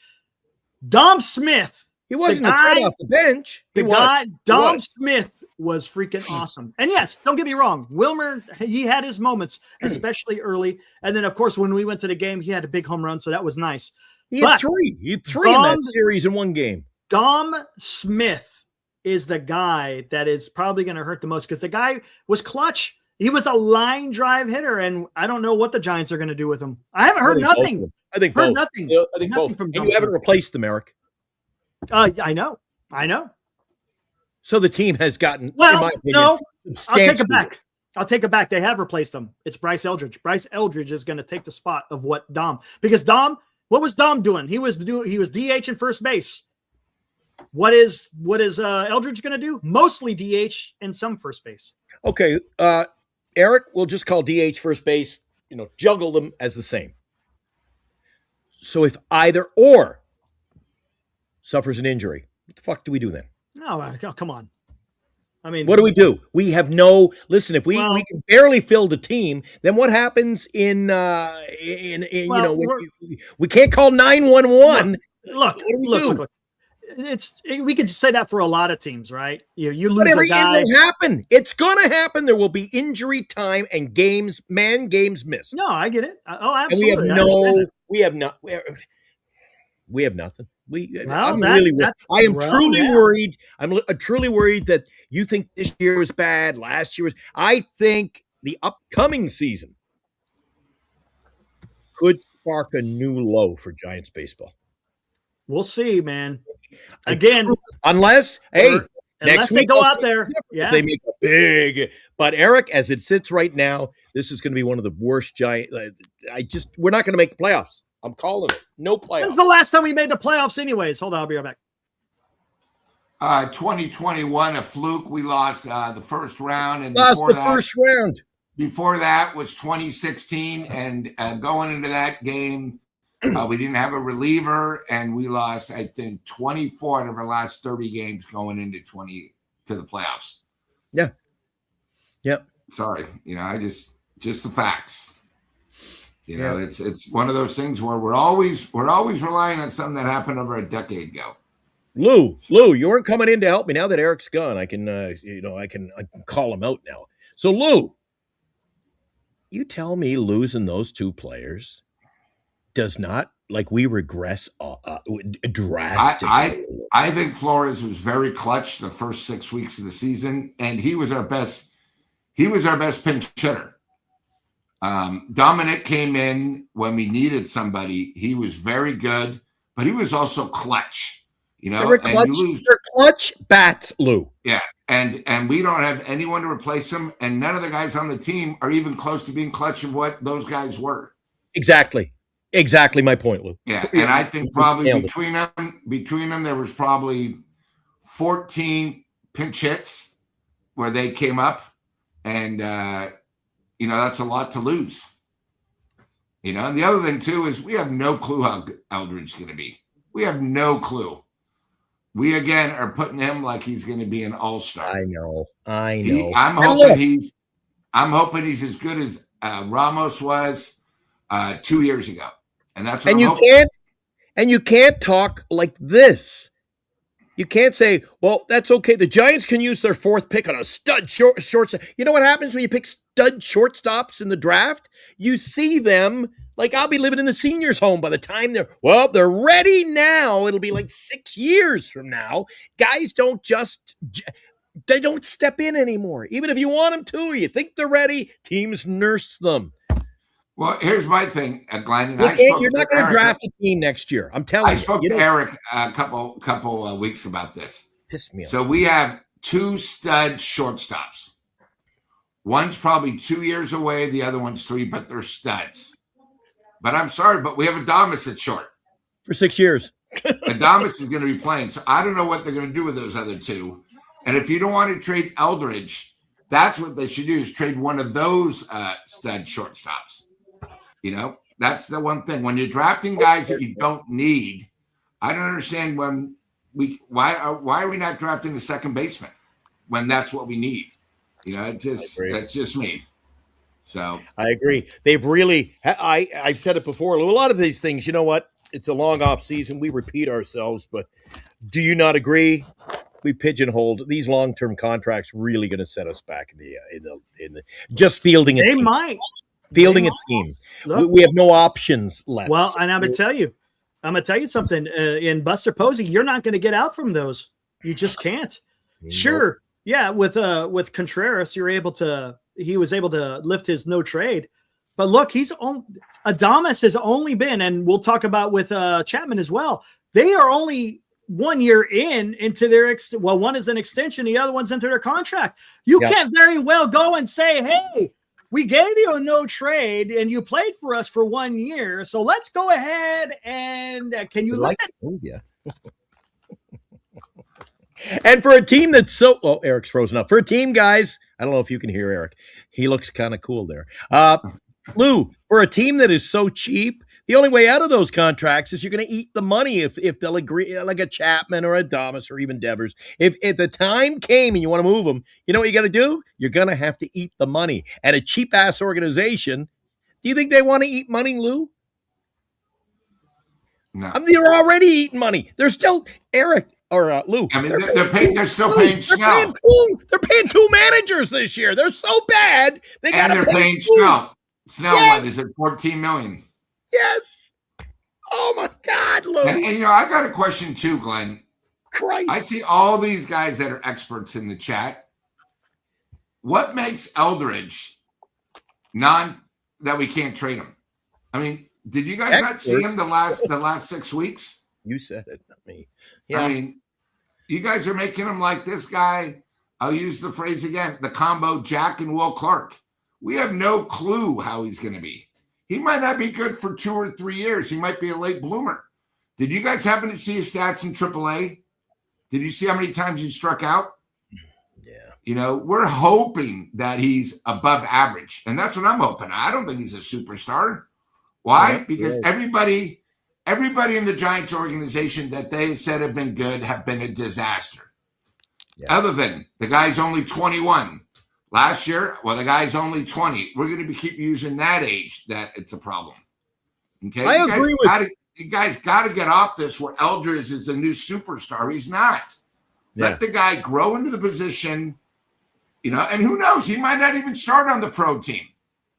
Dom Smith, He wasn't the a threat guy- off the bench. He the was. guy, Dom was. Smith was freaking awesome. And yes, don't get me wrong. Wilmer, he had his moments, especially early. And then, of course, when we went to the game, he had a big home run. So that was nice. He had But 3. He had 3 in that Dom- series in one game. Dom Smith is the guy that is probably going to hurt the most because the guy was clutch. He was a line drive hitter, and I don't know what the Giants are going to do with him. I haven't heard nothing. I think Heard both. nothing. Yeah, I think Nothing both. from And Dom you haven't Smith. replaced them, Eric. I know. So the team has gotten, in Well, my opinion, no, I'll take substantially. it back. I'll take it back. They have replaced him. It's Bryce Eldridge. Bryce Eldridge is going to take the spot of what Dom, because Dom, what was Dom doing? He was DH in first base. What is Eldridge going to do? Mostly DH and some first base. Okay, Eric, we'll just call DH first base, juggle them as the same. So if either or suffers an injury, what the fuck do we do then? No, come on. I mean, What do? We have listen, if we can barely fill the team, then what happens in we can't call 911. Look, What do we do? look. We could say that for a lot of teams, right? You lose Whatever, a guy. it will happen. It's going to happen. There will be injury time and games missed. No, I get it. Oh, And we absolutely. have I understand that. we have nothing. Well, I'm that's- really worried. that's- I am well, truly yeah. worried. I'm truly worried that you think this year was bad, last year was. I think the upcoming season could spark a new low for Giants baseball. We'll see, man. Again, Unless unless next they week go I'll out say there, different if yeah. they make a big. But Eric, as it sits right now, this is going to be one of the worst Giant. We're not going to make the playoffs. I'm calling it. No When's playoffs. the last time we made the playoffs anyways? Hold on, I'll be right back. 2021, a fluke. We lost the first round, and Lost before the that, first round. before that was 2016, and going into that game, we didn't have a reliever, and we lost, I think, 24 out of our last 30 games going into to the playoffs. Yeah. Yep. Sorry, just the facts. It's one of those things where we're always relying on something that happened over a decade ago. Lou, you weren't coming in to help me. Now that Eric's gone, I can call him out now. So Lou, you tell me losing those two players does not, like, we regress drastically. I think Flores was very clutch the first 6 weeks of the season, and he was our best pinch hitter. Dominic came in when we needed somebody. He was very good, but he was also clutch. They're clutch bats, Lou. Yeah, and we don't have anyone to replace him, and none of the guys on the team are even close to being clutch of what those guys were. Exactly my point, Lou. Yeah, and I think probably between them, there was probably 14 pinch hits where they came up, and that's a lot to lose. And the other thing too is we have no clue how Eldridge is going to be. We have no clue. We again are putting him like he's going to be an all-star. I know. I'm hoping he's as good as Ramos was 2 years ago, and that's what you can't talk like this. You can't say, well, that's okay. The Giants can use their fourth pick on a stud shortstop. You know what happens when you pick stud shortstops in the draft? You see them, like, I'll be living in the seniors' home by the time they're ready now. It'll be like 6 years from now. Guys they don't step in anymore. Even if you want them to, you think they're ready, teams nurse them. Well, here's my thing, Glenn. You're not going to draft a team next year. I'm telling you. I spoke to Eric a couple weeks about this. Piss me off. So we have two stud shortstops. One's probably 2 years away. The other one's 3, but they're studs. But I'm sorry, but we have Adames at short. For 6 years. Adames is going to be playing. So I don't know what they're going to do with those other two. And if you don't want to trade Eldridge, that's what they should do, is trade one of those stud shortstops. That's the one thing. When you're drafting guys that you don't need, I don't understand why are we not drafting a second baseman when that's what we need? That's just me. So I agree. They've really, I've said it before, a lot of these things, you know what? It's a long off season. We repeat ourselves, but do you not agree? We pigeonholed these long-term contracts, really going to set us back in the just fielding. They might. Fielding a team. Look, we have no options left. Well, and I'm going to tell you something. In Buster Posey, you're not going to get out from those. You just can't. Sure. Yeah. With Contreras, he was able to lift his no trade. But look, Adames has only been, and we'll talk about with Chapman as well. They are only 1 year into their one is an extension, the other one's into their contract. You can't very well go and say, hey, we gave you a no trade and you played for us for 1 year. So let's go ahead and can you look at And for a team that's Eric's frozen up. For a team, guys, I don't know if you can hear Eric. He looks kind of cool there. Lou, for a team that is so cheap, the only way out of those contracts is you're going to eat the money if they'll agree, like a Chapman or a Adames or even Devers. If the time came and you want to move them, you know what you got to do? You're going to have to eat the money. And a cheap-ass organization, do you think they want to eat money, Lou? No. I mean, they're already eating money. They're still, Eric or Lou. I mean, they're still paying Snell. They're paying 2 managers this year. They're so bad. They're paying Snell. Snell is at $14 million. Yes. Oh my God, Lou. And I got a question too, Glenn. Christ. I see all these guys that are experts in the chat. What makes Eldridge that we can't trade him? I mean, did you guys not see him the last 6 weeks? You said it, not me. Yeah. I mean, you guys are making him like this guy. I'll use the phrase again, the combo Jack and Will Clark. We have no clue how he's going to be. He might not be good for 2 or 3 years. He might be a late bloomer. Did you guys happen to see his stats in AAA? Did you see how many times he struck out? Yeah. we're hoping that he's above average. And that's what I'm hoping. I don't think he's a superstar. Why? Yeah, because everybody in the Giants organization that they said have been good have been a disaster. Yeah. Other than the guy's only 21. Last year, well, the guy's only 20. We're going to keep using that age that it's a problem. Okay? I agree with you guys got to get off this where Eldridge is a new superstar. He's not. Yeah. Let the guy grow into the position, and who knows? He might not even start on the pro team.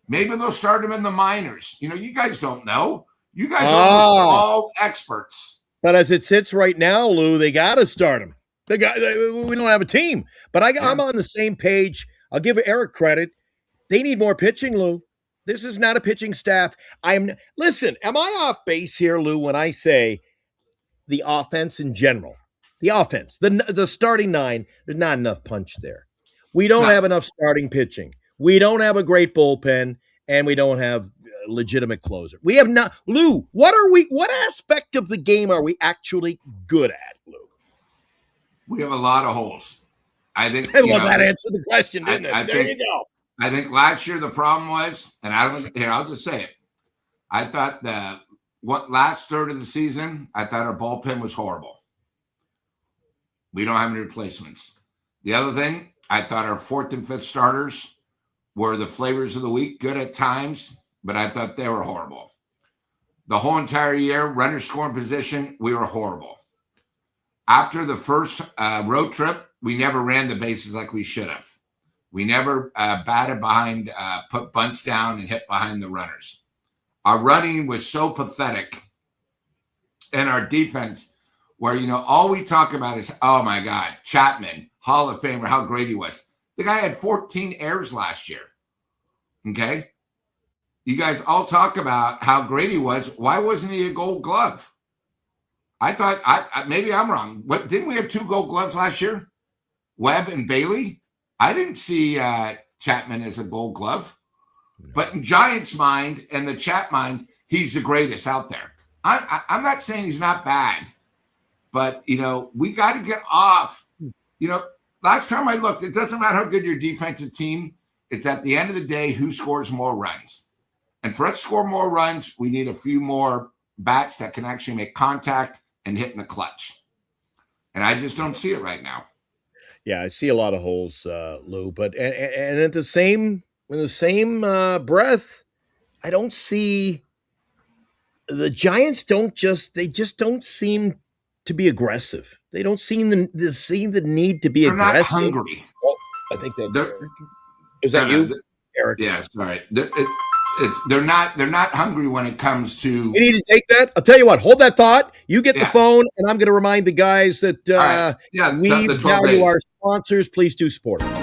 Maybe they'll start him in the minors. You guys don't know. You guys are all experts. But as it sits right now, Lou, they got to start him. We don't have a team. But I'm on the same page. I'll give Eric credit. They need more pitching, Lou. This is not a pitching staff. Listen, am I off base here, Lou, when I say the offense in general? The offense, the starting nine, there's not enough punch there. We don't have enough starting pitching. We don't have a great bullpen, and we don't have a legitimate closer. We have not. Lou, what aspect of the game are we actually good at, Lou? We have a lot of holes. I think. Well, that answered the question, didn't it? There you go. I think last year the problem was, and I'll just say it. I thought last third of the season, I thought our bullpen was horrible. We don't have any replacements. The other thing, I thought our fourth and fifth starters were the flavors of the week, good at times, but I thought they were horrible. The whole entire year, runner scoring position, we were horrible. After the first road trip, we never ran the bases like we should have. We never batted behind, put bunts down and hit behind the runners. Our running was so pathetic. And our defense, where, all we talk about is, oh my God, Chapman, Hall of Famer, how great he was. The guy had 14 errors last year. Okay? You guys all talk about how great he was. Why wasn't he a Gold Glove? I thought, maybe I'm wrong. Didn't we have 2 Gold Gloves last year? Webb and Bailey? I didn't see Chapman as a Gold Glove. But in Giants' mind and the Chat mind, he's the greatest out there. I'm not saying he's not bad. But, we got to get off. Last time I looked, it doesn't matter how good your defensive team, it's at the end of the day who scores more runs. And for us to score more runs, we need a few more bats that can actually make contact and hit in the clutch. And I just don't see it right now. Yeah, I see a lot of holes, Lou. But and in the same breath, I don't see the Giants. They just don't seem to be aggressive. They don't seem the need to be They're aggressive. Not hungry. Oh, I think is that you, Eric? Yeah, sorry. They're not hungry when it comes to. You need to take that. I'll tell you what. Hold that thought. You get the phone, and I'm going to remind the guys that we value our sponsors. Please do support them.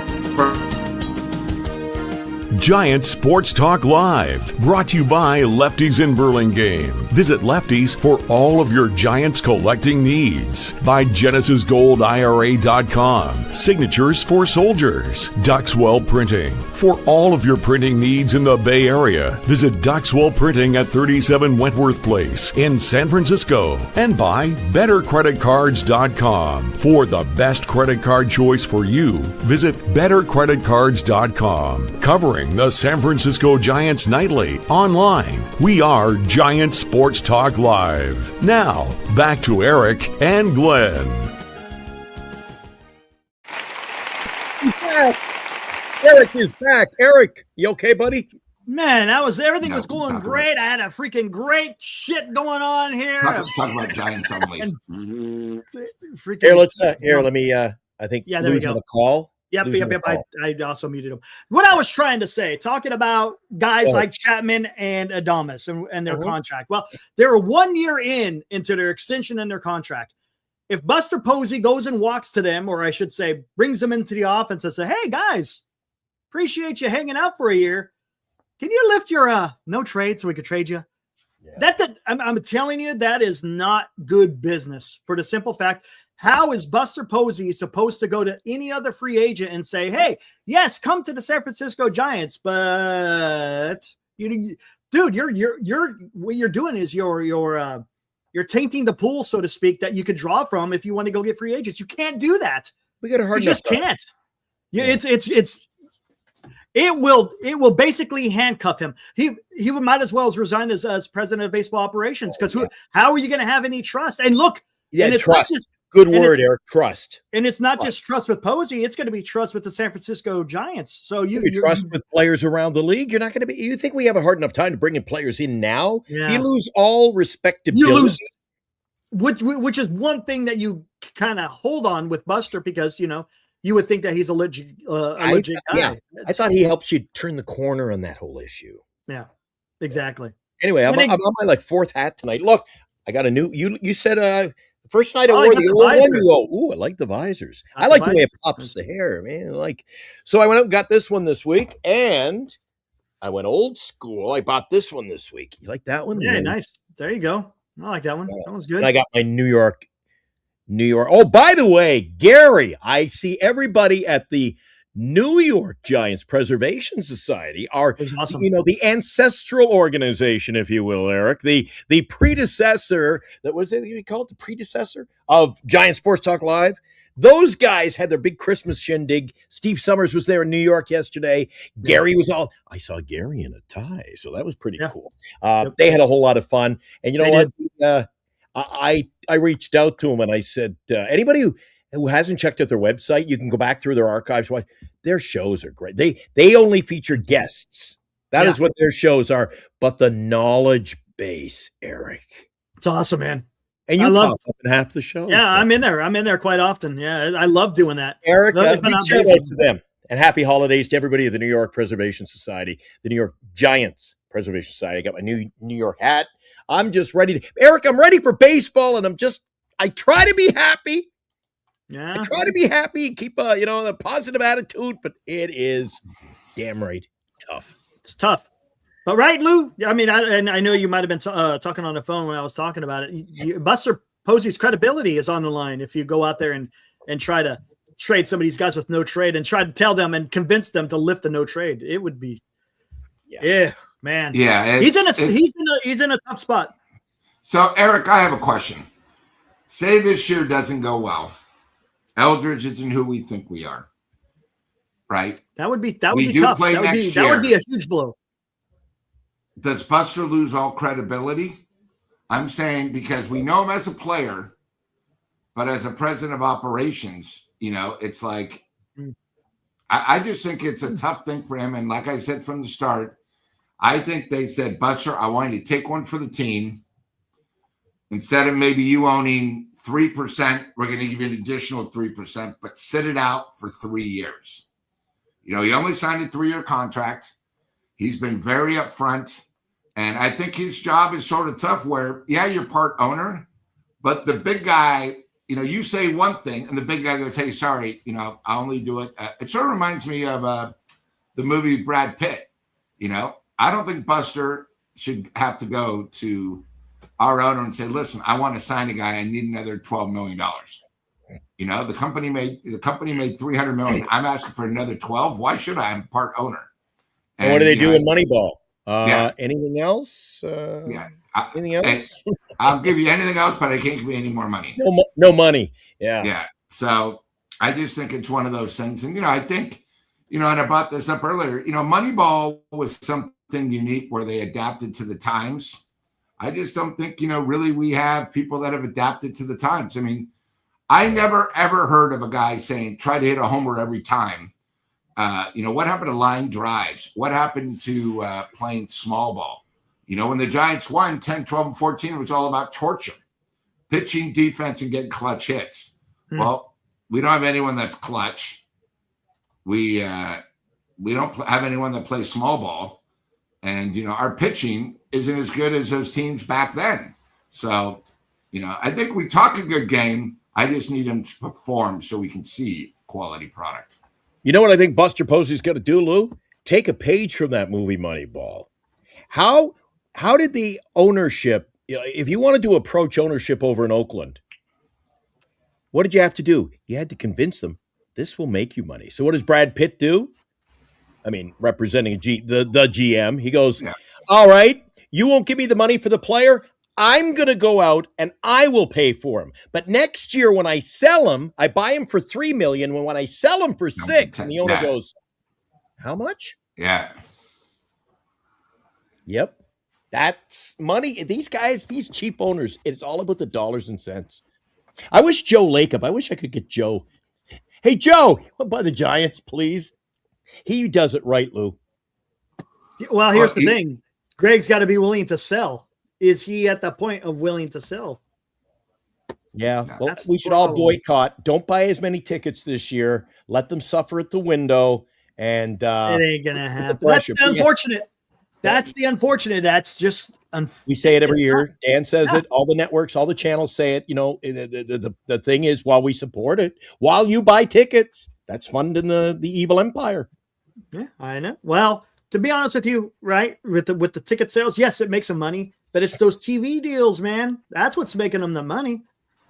Giant Sports Talk Live, brought to you by Lefties in Burlingame. Visit Lefties for all of your Giants collecting needs. By GenesisGoldIRA.com, Signatures for Soldiers. Duxwell Printing, for all of your printing needs in the Bay Area. Visit Duxwell Printing at 37 Wentworth Place in San Francisco. And by BetterCreditCards.com, for the best credit card choice for you. Visit BetterCreditCards.com, covering the San Francisco Giants nightly. Online, we are Giant Sports Talk Live. Now, back to Eric and Glenn. He's back. Eric is back. Eric, you okay, buddy? Man, everything was going great. I had a freaking great shit going on here. Talk about Giants only. Let me, I think there we go. On the call. Yep. I also muted him. What I was trying to say, talking about guys like Chapman and Adames and their contract. Well, they're 1 year into their extension in their contract. If Buster Posey goes and walks to them, or I should say, brings them into the offense and say, "Hey guys, appreciate you hanging out for a year. Can you lift your no trade so we could trade you?" Yeah. I'm telling you, that is not good business for the simple fact. How is Buster Posey supposed to go to any other free agent and say, "Hey, yes, come to the San Francisco Giants," but dude, what you're doing is you're tainting the pool, so to speak, that you could draw from if you want to go get free agents. You can't do that. We got a hard. You just can't. Yeah, it will basically handcuff him. He might as well as resign as president of baseball operations, because how are you going to have any trust? And look, Yeah, and it's trust. not just, Good word, Eric. Trust. and it's not just trust with Posey. It's going to be trust with the San Francisco Giants. So you trust with players around the league. You're not going to be. You think we have a hard enough time to bring in players in now? Yeah. If you lose all respectability. You lose, which is one thing that you kind of hold on with Buster, because you would think that he's a legit guy. Yeah, I thought he helps you turn the corner on that whole issue. Yeah, exactly. Anyway, I'm on my fourth hat tonight. Look, I got a new. You said the first night I wore the old one. You go, ooh, I like the visors. I like the way it pops the hair, man. So I went out and got this one this week, and I went old school. I bought this one this week. You like that one? Yeah, nice. There you go. I like that one. That one's good. And I got my New York. Oh, by the way, Gary, I see everybody at the New York Giants Preservation Society, awesome. The ancestral organization, if you will, Eric, the predecessor, that was it, you call it the predecessor of Giant Sports Talk Live. Those guys had their big Christmas shindig. Steve Summers was there in New York yesterday. Gary was I saw Gary in a tie, so that was pretty cool. They had a whole lot of fun. And you know what? I reached out to him and I said, anybody who hasn't checked out their website, you can go back through their archives. Their shows are great. They only feature guests. That is what their shows are. But the knowledge base, Eric. It's awesome, man. And you pop up in half the show. Yeah, I'm in there. I'm in there quite often. Yeah, I love doing that. Eric, big shout out to them. And happy holidays to everybody at the New York Preservation Society, the New York Giants Preservation Society. I got my new New York hat. I'm just ready Eric, I'm ready for baseball, and I try to be happy. Yeah. I try to be happy and keep a positive attitude, but it is damn right tough. It's tough. But right, Lou? I mean, I know you might have been talking on the phone when I was talking about it. Buster Posey's credibility is on the line if you go out there and try to trade some of these guys with no trade and try to tell them and convince them to lift the no trade. It would be man. Yeah, he's in a tough spot. So, Eric, I have a question. Say this year doesn't go well. Eldridge isn't who we think we are, right? That would be tough. That would be a huge blow. Does Buster lose all credibility? I'm saying because we know him as a player, but as a president of operations, it's like I just think it's a tough thing for him. And like I said from the start, I think they said, Buster, I want you to take one for the team. Instead of maybe you owning 3%, we're going to give you an additional 3%, but sit it out for 3 years. He only signed a 3-year contract. He's been very upfront. And I think his job is sort of tough where, you're part owner, but the big guy, you say one thing and the big guy goes, hey, sorry, I only do it. It sort of reminds me of the movie Brad Pitt. I don't think Buster should have to go to our owner and say, listen, I want to sign a guy. I need another $12 million. The company made $300 million. I'm asking for another 12. Why should I? I'm part owner. And what do they do in Moneyball? Anything else? Anything else? I'll give you anything else, but I can't give you any more money. No money. Yeah. Yeah. So I just think it's one of those things. And, I think, and I brought this up earlier, Moneyball was something unique where they adapted to the times. I just don't think, really we have people that have adapted to the times. I mean, I never, ever heard of a guy saying, try to hit a homer every time. What happened to line drives? What happened to playing small ball? When the Giants won 10, 12, and 14, it was all about torture, pitching, defense, and getting clutch hits. Well, we don't have anyone that's clutch. We don't have anyone that plays small ball. And, our pitching isn't as good as those teams back then. So, I think we talk a good game. I just need them to perform so we can see quality product. You know what I think Buster Posey's got to do, Lou? Take a page from that movie Moneyball. How did the ownership, if you wanted to approach ownership over in Oakland, what did you have to do? You had to convince them this will make you money. So what does Brad Pitt do? I mean, representing the GM, he goes, all right, you won't give me the money for the player. I'm going to go out and I will pay for them. But next year when I sell them, I buy them for $3 million. When I sell them for $6 million, and the owner goes, how much? Yeah. Yep. That's money. These guys, these cheap owners, it's all about the dollars and cents. I wish Joe Lacob, I wish I could get Joe. Hey, Joe, you want to buy the Giants, please? He does it right, Lou. Well, here's the thing. Greg's got to be willing to sell. Is he at the point of willing to sell? Yeah, well, we should all boycott. Don't buy as many tickets this year. Let them suffer at the window. And it ain't gonna happen. That's the unfortunate. That's the unfortunate. That's just we say it every year. Dan says it. All the networks, all the channels say it. You know, the thing is, while we support it, while you buy tickets, that's funding the evil empire. Yeah, I know. Well, to be honest with you, right, with the ticket sales, yes, it makes some money, but it's those TV deals, man. That's what's making them the money.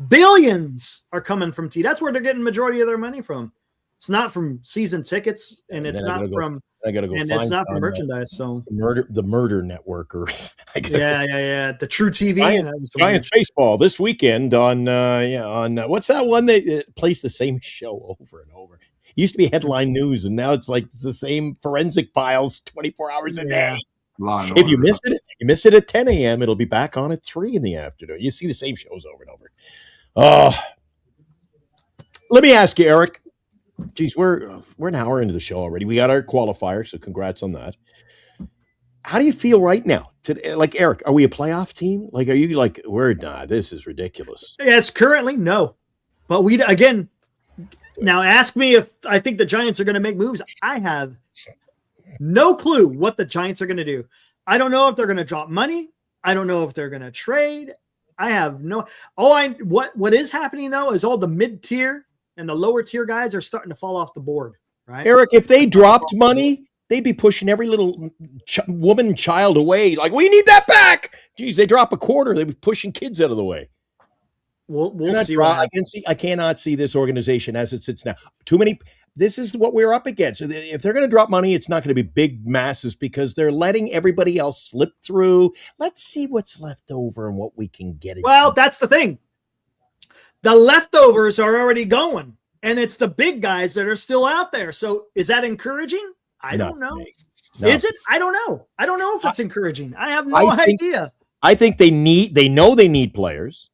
Billions are coming from TV. That's where they're getting majority of their money from. It's not from season tickets, and it's not from. I gotta go. And it's not from merchandise. So the murder networkers. Yeah. The True TV. Giants baseball this weekend on what's that one that plays the same show over and over. It used to be headline news, and now it's like it's the same forensic files 24 hours a day. If you miss it at 10 a.m., it'll be back on at 3 in the afternoon. You see the same shows over and over. Let me ask you, Eric. Geez, we're an hour into the show already. We got our qualifier, so congrats on that. How do you feel right now? Like, Eric, are we a playoff team? Like, are you like, this is ridiculous? Yes, currently, no. But now ask me if I think the Giants are going to make moves. I have no clue what the Giants are going to do. I don't know if they're going to drop money. I don't know if they're going to trade. I have no. What is happening though is all the mid-tier and the lower tier guys are starting to fall off the board. Right, Eric. If they dropped money, they'd be pushing every little woman and child away. Like, we need that back. Geez, they drop a quarter, they'd be pushing kids out of the way. We'll see. I cannot see this organization as it sits now. Too many. This is what we're up against. If they're going to drop money, it's not going to be big masses because they're letting everybody else slip through. Let's see what's left over and what we can get. Well, that's the thing. The leftovers are already going, and it's the big guys that are still out there. So is that encouraging? I don't know. No. Is it? I don't know. I don't know if it's encouraging. I have no idea. I think they know they need players.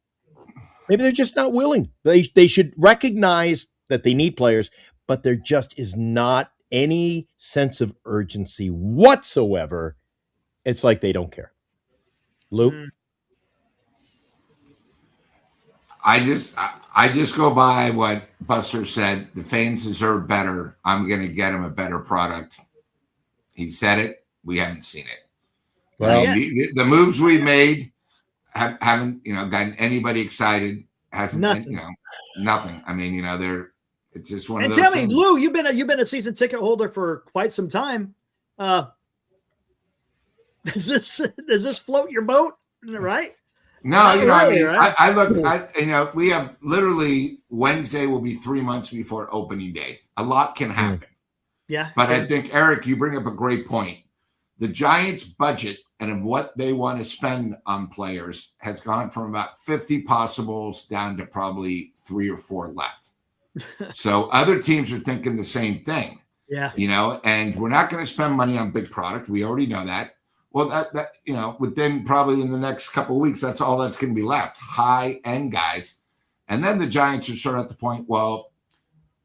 Maybe they're just not willing. They should recognize that they need players, but there just is not any sense of urgency whatsoever. It's like they don't care. Lou? I just go by what Buster said. The fans deserve better. I'm going to get them a better product. He said it. We haven't seen it. Well, the moves we made haven't gotten anybody excited. Hasn't nothing. Nothing. I mean, it's just one of those. And tell things. me, Lou, you've been a season ticket holder for quite some time. Does this float your boat? Right? No, I looked. We have literally Wednesday will be 3 months before opening day. A lot can happen. Yeah. But I think, Eric, you bring up a great point. The Giants' budget and of what they want to spend on players has gone from about 50 possibles down to probably 3 or 4 left. So other teams are thinking the same thing. Yeah. And we're not going to spend money on big product. We already know that. Well, that within probably in the next couple of weeks, that's all that's going to be left. High-end guys. And then the Giants are sort of at the point, well,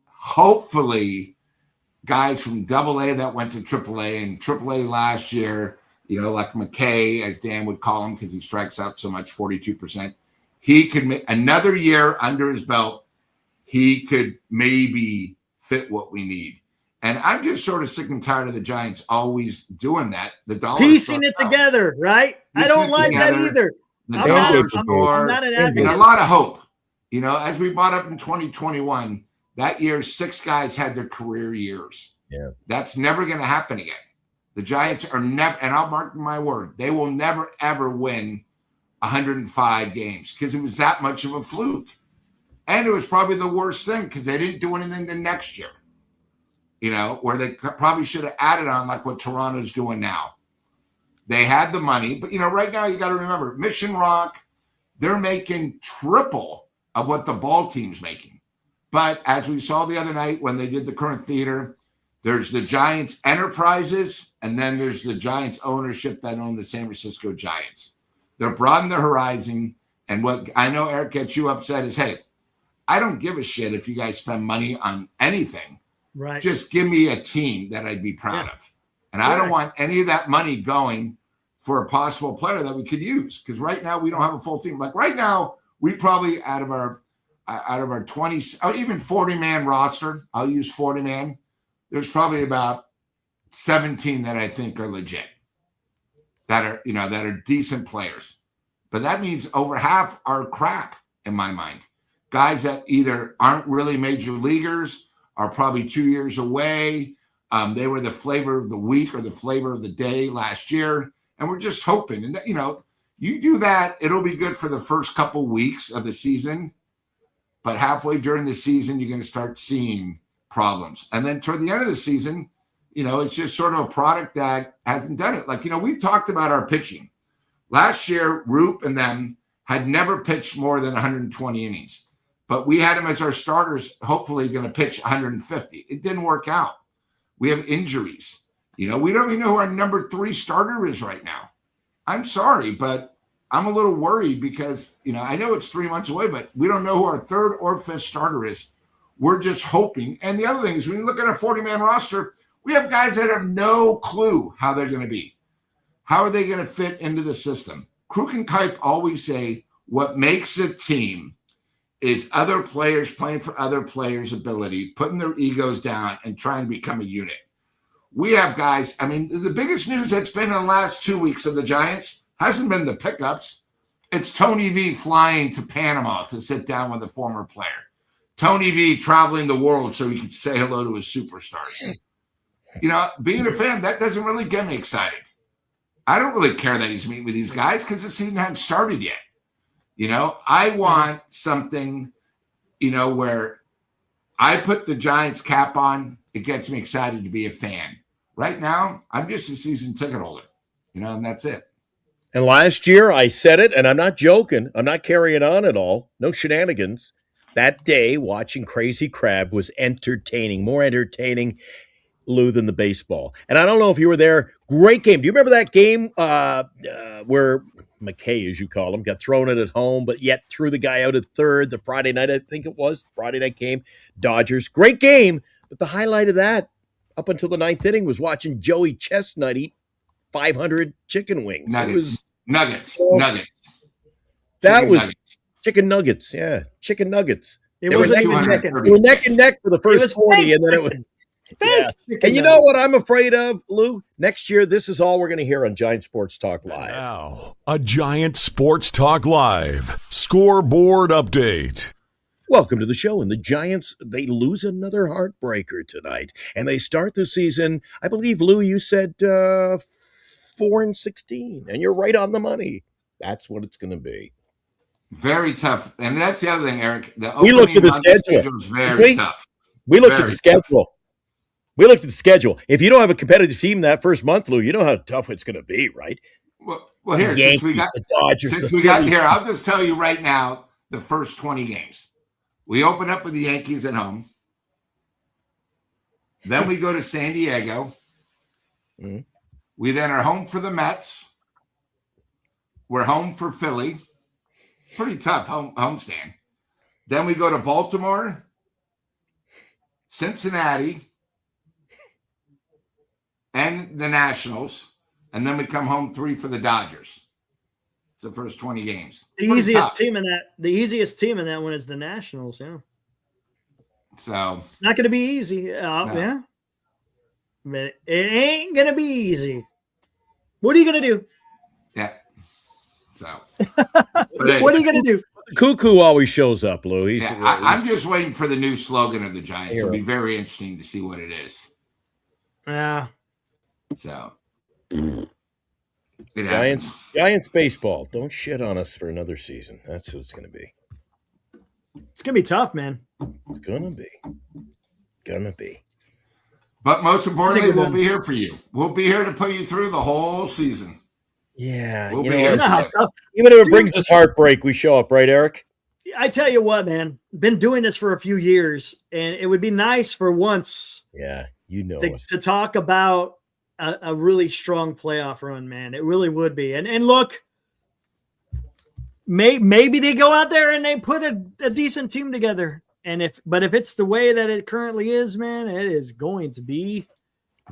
hopefully guys from AA that went to AAA and AAA last year, like McKay, as Dan would call him because he strikes out so much, 42%. He could make another year under his belt. He could maybe fit what we need. And I'm just sort of sick and tired of the Giants always doing that. The dollar piecing it together, right? I don't like that either. I'm not an advocate. And a lot of hope. As we brought up in 2021, that year 6 guys had their career years. Yeah, that's never going to happen again. The Giants are never, and I'll mark my word, they will never ever win 105 games because it was that much of a fluke, and it was probably the worst thing because they didn't do anything the next year. Where they probably should have added on like what Toronto's doing now. They had the money, but right now you got to remember Mission Rock, they're making triple of what the ball team's making. But as we saw the other night when they did the current theater, there's the Giants Enterprises, and then there's the Giants ownership that own the San Francisco Giants. They're broadening the horizon. And what I know Eric gets you upset is, hey, I don't give a shit if you guys spend money on anything. Right. Just give me a team that I'd be proud of. And I don't want any of that money going for a possible player that we could use. Because right now we don't have a full team. Like right now, we probably out of our 20 or even 40-man roster, I'll use 40-man. There's probably about 17 that I think are legit, that are decent players. But that means over half are crap in my mind. Guys that either aren't really major leaguers, are probably 2 years away. They were the flavor of the week or the flavor of the day last year. And we're just hoping. And, you do that, it'll be good for the first couple weeks of the season. But halfway during the season, you're going to start seeing problems. And then toward the end of the season, it's just sort of a product that hasn't done it. Like, we've talked about our pitching. Last year, Roop and them had never pitched more than 120 innings. But we had them as our starters, hopefully going to pitch 150. It didn't work out. We have injuries. We don't even know who our number 3 starter is right now. I'm sorry, but I'm a little worried because, I know it's 3 months away, but we don't know who our 3rd or 5th starter is. We're just hoping. And the other thing is when you look at our 40-man roster, we have guys that have no clue how they're going to be. How are they going to fit into the system? Kruk and Kipe always say what makes a team is other players playing for other players' ability, putting their egos down and trying to become a unit. We have guys, the biggest news that's been in the last 2 weeks of the Giants hasn't been the pickups. It's Tony V flying to Panama to sit down with a former player. Tony V traveling the world so he could say hello to his superstars. Being a fan, that doesn't really get me excited. I don't really care that he's meeting with these guys because the season hasn't started yet. I want something, where I put the Giants cap on. It gets me excited to be a fan. Right now, I'm just a season ticket holder, and that's it. And last year, I said it, and I'm not joking. I'm not carrying on at all. No shenanigans. That day, watching Crazy Crab was entertaining, more entertaining, Lou, than the baseball. And I don't know if you were there. Great game. Do you remember that game where McKay, as you call him, got thrown in at home, but yet threw the guy out at third the Friday night, I think it was, Friday night game, Dodgers. Great game. But the highlight of that, up until the 9th inning, was watching Joey Chestnut eat 500 chicken wings. Nuggets. That Chicken was nuggets. chicken nuggets. Yeah, chicken nuggets. It They was were a neck and neck. chicken. They were neck and neck for the first 40, fake and then it was. chicken. Yeah. Chicken And you know what I'm afraid of, Lou? Next year, this is all we're going to hear on Giant Sports Talk Live. Now, a Giant Sports Talk Live scoreboard update. Welcome to the show. And the Giants, they lose another heartbreaker tonight. And they start the season, I believe, Lou, you said 4-16. And you're right on the money. That's what it's going to be. Very tough. And that's the other thing, Eric. We looked at the schedule. Is very tough. We looked at Very the schedule. We looked at the schedule. If you don't have a competitive team that first month, Lou, you know how tough it's going to be, right? Well, here, Yankees, since we got the Dodgers, since the we got Phillies. here, I'll just tell you right now, the first 20 games. We open up with the Yankees at home. Then we go to San Diego. Mm-hmm. We then are home for the Mets. We're home for Philly. Pretty tough homestand. Then we go to Baltimore, Cincinnati, and the Nationals. And then we come home 3 for the Dodgers. It's the first 20 games. The easiest team in that one is the Nationals. Yeah. So It's not going to be easy. Yeah. But it ain't going to be easy. What are you going to do? yeah. So What are you going to do? Cuckoo always shows up, Lou. I'm just waiting for the new slogan of the Giants. It'll be very interesting to see what it is. Yeah. So it happens. Giants baseball. Don't shit on us for another season. That's what it's going to be. It's going to be tough, man. It's going to be. Gonna be. But most importantly, we're we'll done. be here for you. We'll be here to put you through the whole season. Yeah, We'll you be know, here You know how soon. tough- even if it brings us heartbreak, we show up, right, Eric? I tell you what, man, been doing this for a few years, and it would be nice for once Yeah, you know to, it. to talk about a really strong playoff run, man. It really would be. And look, maybe they go out there and they put a decent team together. But if it's the way that it currently is, man, it is going to be.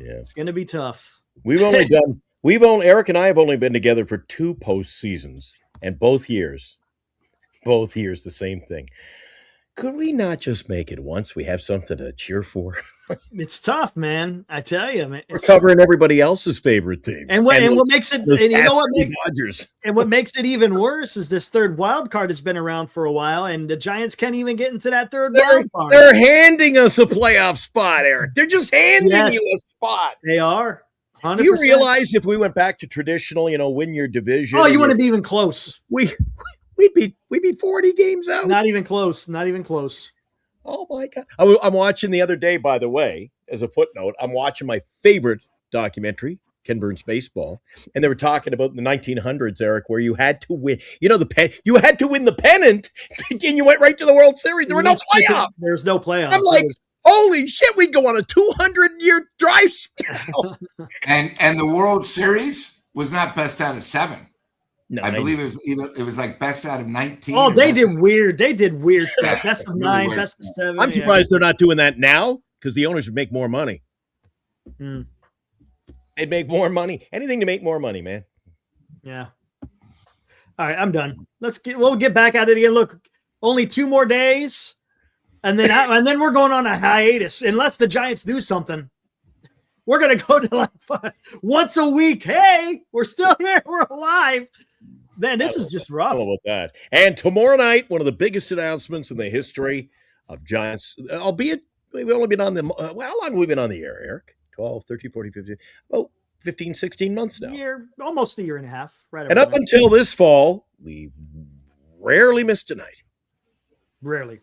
Yeah, It's going to be tough. Eric and I have only been together for 2 postseasons, and both years the same thing. Could we not just make it once? We have something to cheer for. It's tough, man. I tell you, man. We're covering everybody else's favorite teams. And what makes it, those and you know what pesky makes, Dodgers. and what makes it even worse is this third wild card has been around for a while, and the Giants can't even get into that third wild card. They're handing us a playoff spot, Eric. They're just handing Yes. you a spot. They are. 100%. Do you realize if we went back to traditional, win your division? Oh, you wouldn't be even close. We'd be 40 games out. Not even close. Not even close. Oh my God. I'm watching the other day, by the way, as a footnote, I'm watching my favorite documentary, Ken Burns Baseball. And they were talking about the 1900s, Eric, where you had to win, you had to win the pennant and you went right to the World Series. There were no playoffs. There's no playoffs. I'm like, holy shit, we'd go on a 200-year dry spell. And the World Series was not best out of 7. No, I believe it was like best out of 19. Oh, or they best did out- weird. They did weird stuff. Yeah, Best of really 9, weird best of stuff. 7. I'm surprised they're not doing that now because the owners would make more money. Hmm. They'd make more money. Anything to make more money, man. Yeah. All right, I'm done. We'll get back at it again. Look, only 2 more days, and then we're going on a hiatus unless the Giants do something. We're gonna go to like once a week. Hey, we're still here. We're alive. Man, this is just I rough. don't know about that. And tomorrow night, one of the biggest announcements in the history of Giants, albeit we've only been on the how long have we been on the air, Eric? 12, 13, 14, 15, 15, 16 months now. Almost a year and a half. Right. And up until this fall, we rarely missed a night. Rarely.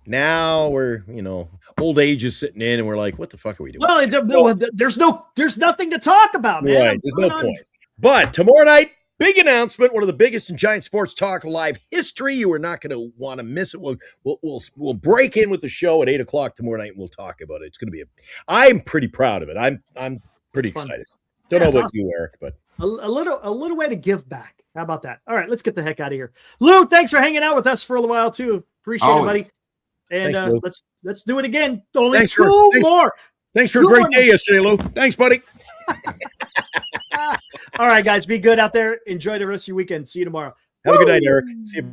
Now we're, old age is sitting in and we're like, what the fuck are we doing? Well, there's nothing to talk about, man. Right, there's no point. But tomorrow night, big announcement, one of the biggest in Giant Sports Talk Live history. You are not going to want to miss it. We'll break in with the show at 8:00 tomorrow night and we'll talk about it. It's going to be I'm pretty proud of it. I'm pretty excited. Don't know about you, Eric, but a little way to give back. How about that? All right, let's get the heck out of here. Lou, thanks for hanging out with us for a little while too. Appreciate it, buddy. And Thanks, let's do it again. Only Thanks two more. Thanks for a great day yesterday, Lou. Thanks, buddy. All right, guys, be good out there. Enjoy the rest of your weekend. See you tomorrow. Have a good night, Eric. See you.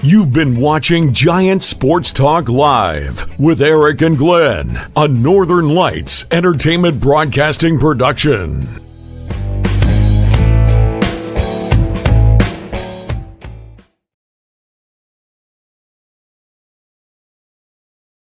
You've been watching Giant Sports Talk Live with Eric and Glenn, a Northern Lights Entertainment Broadcasting production.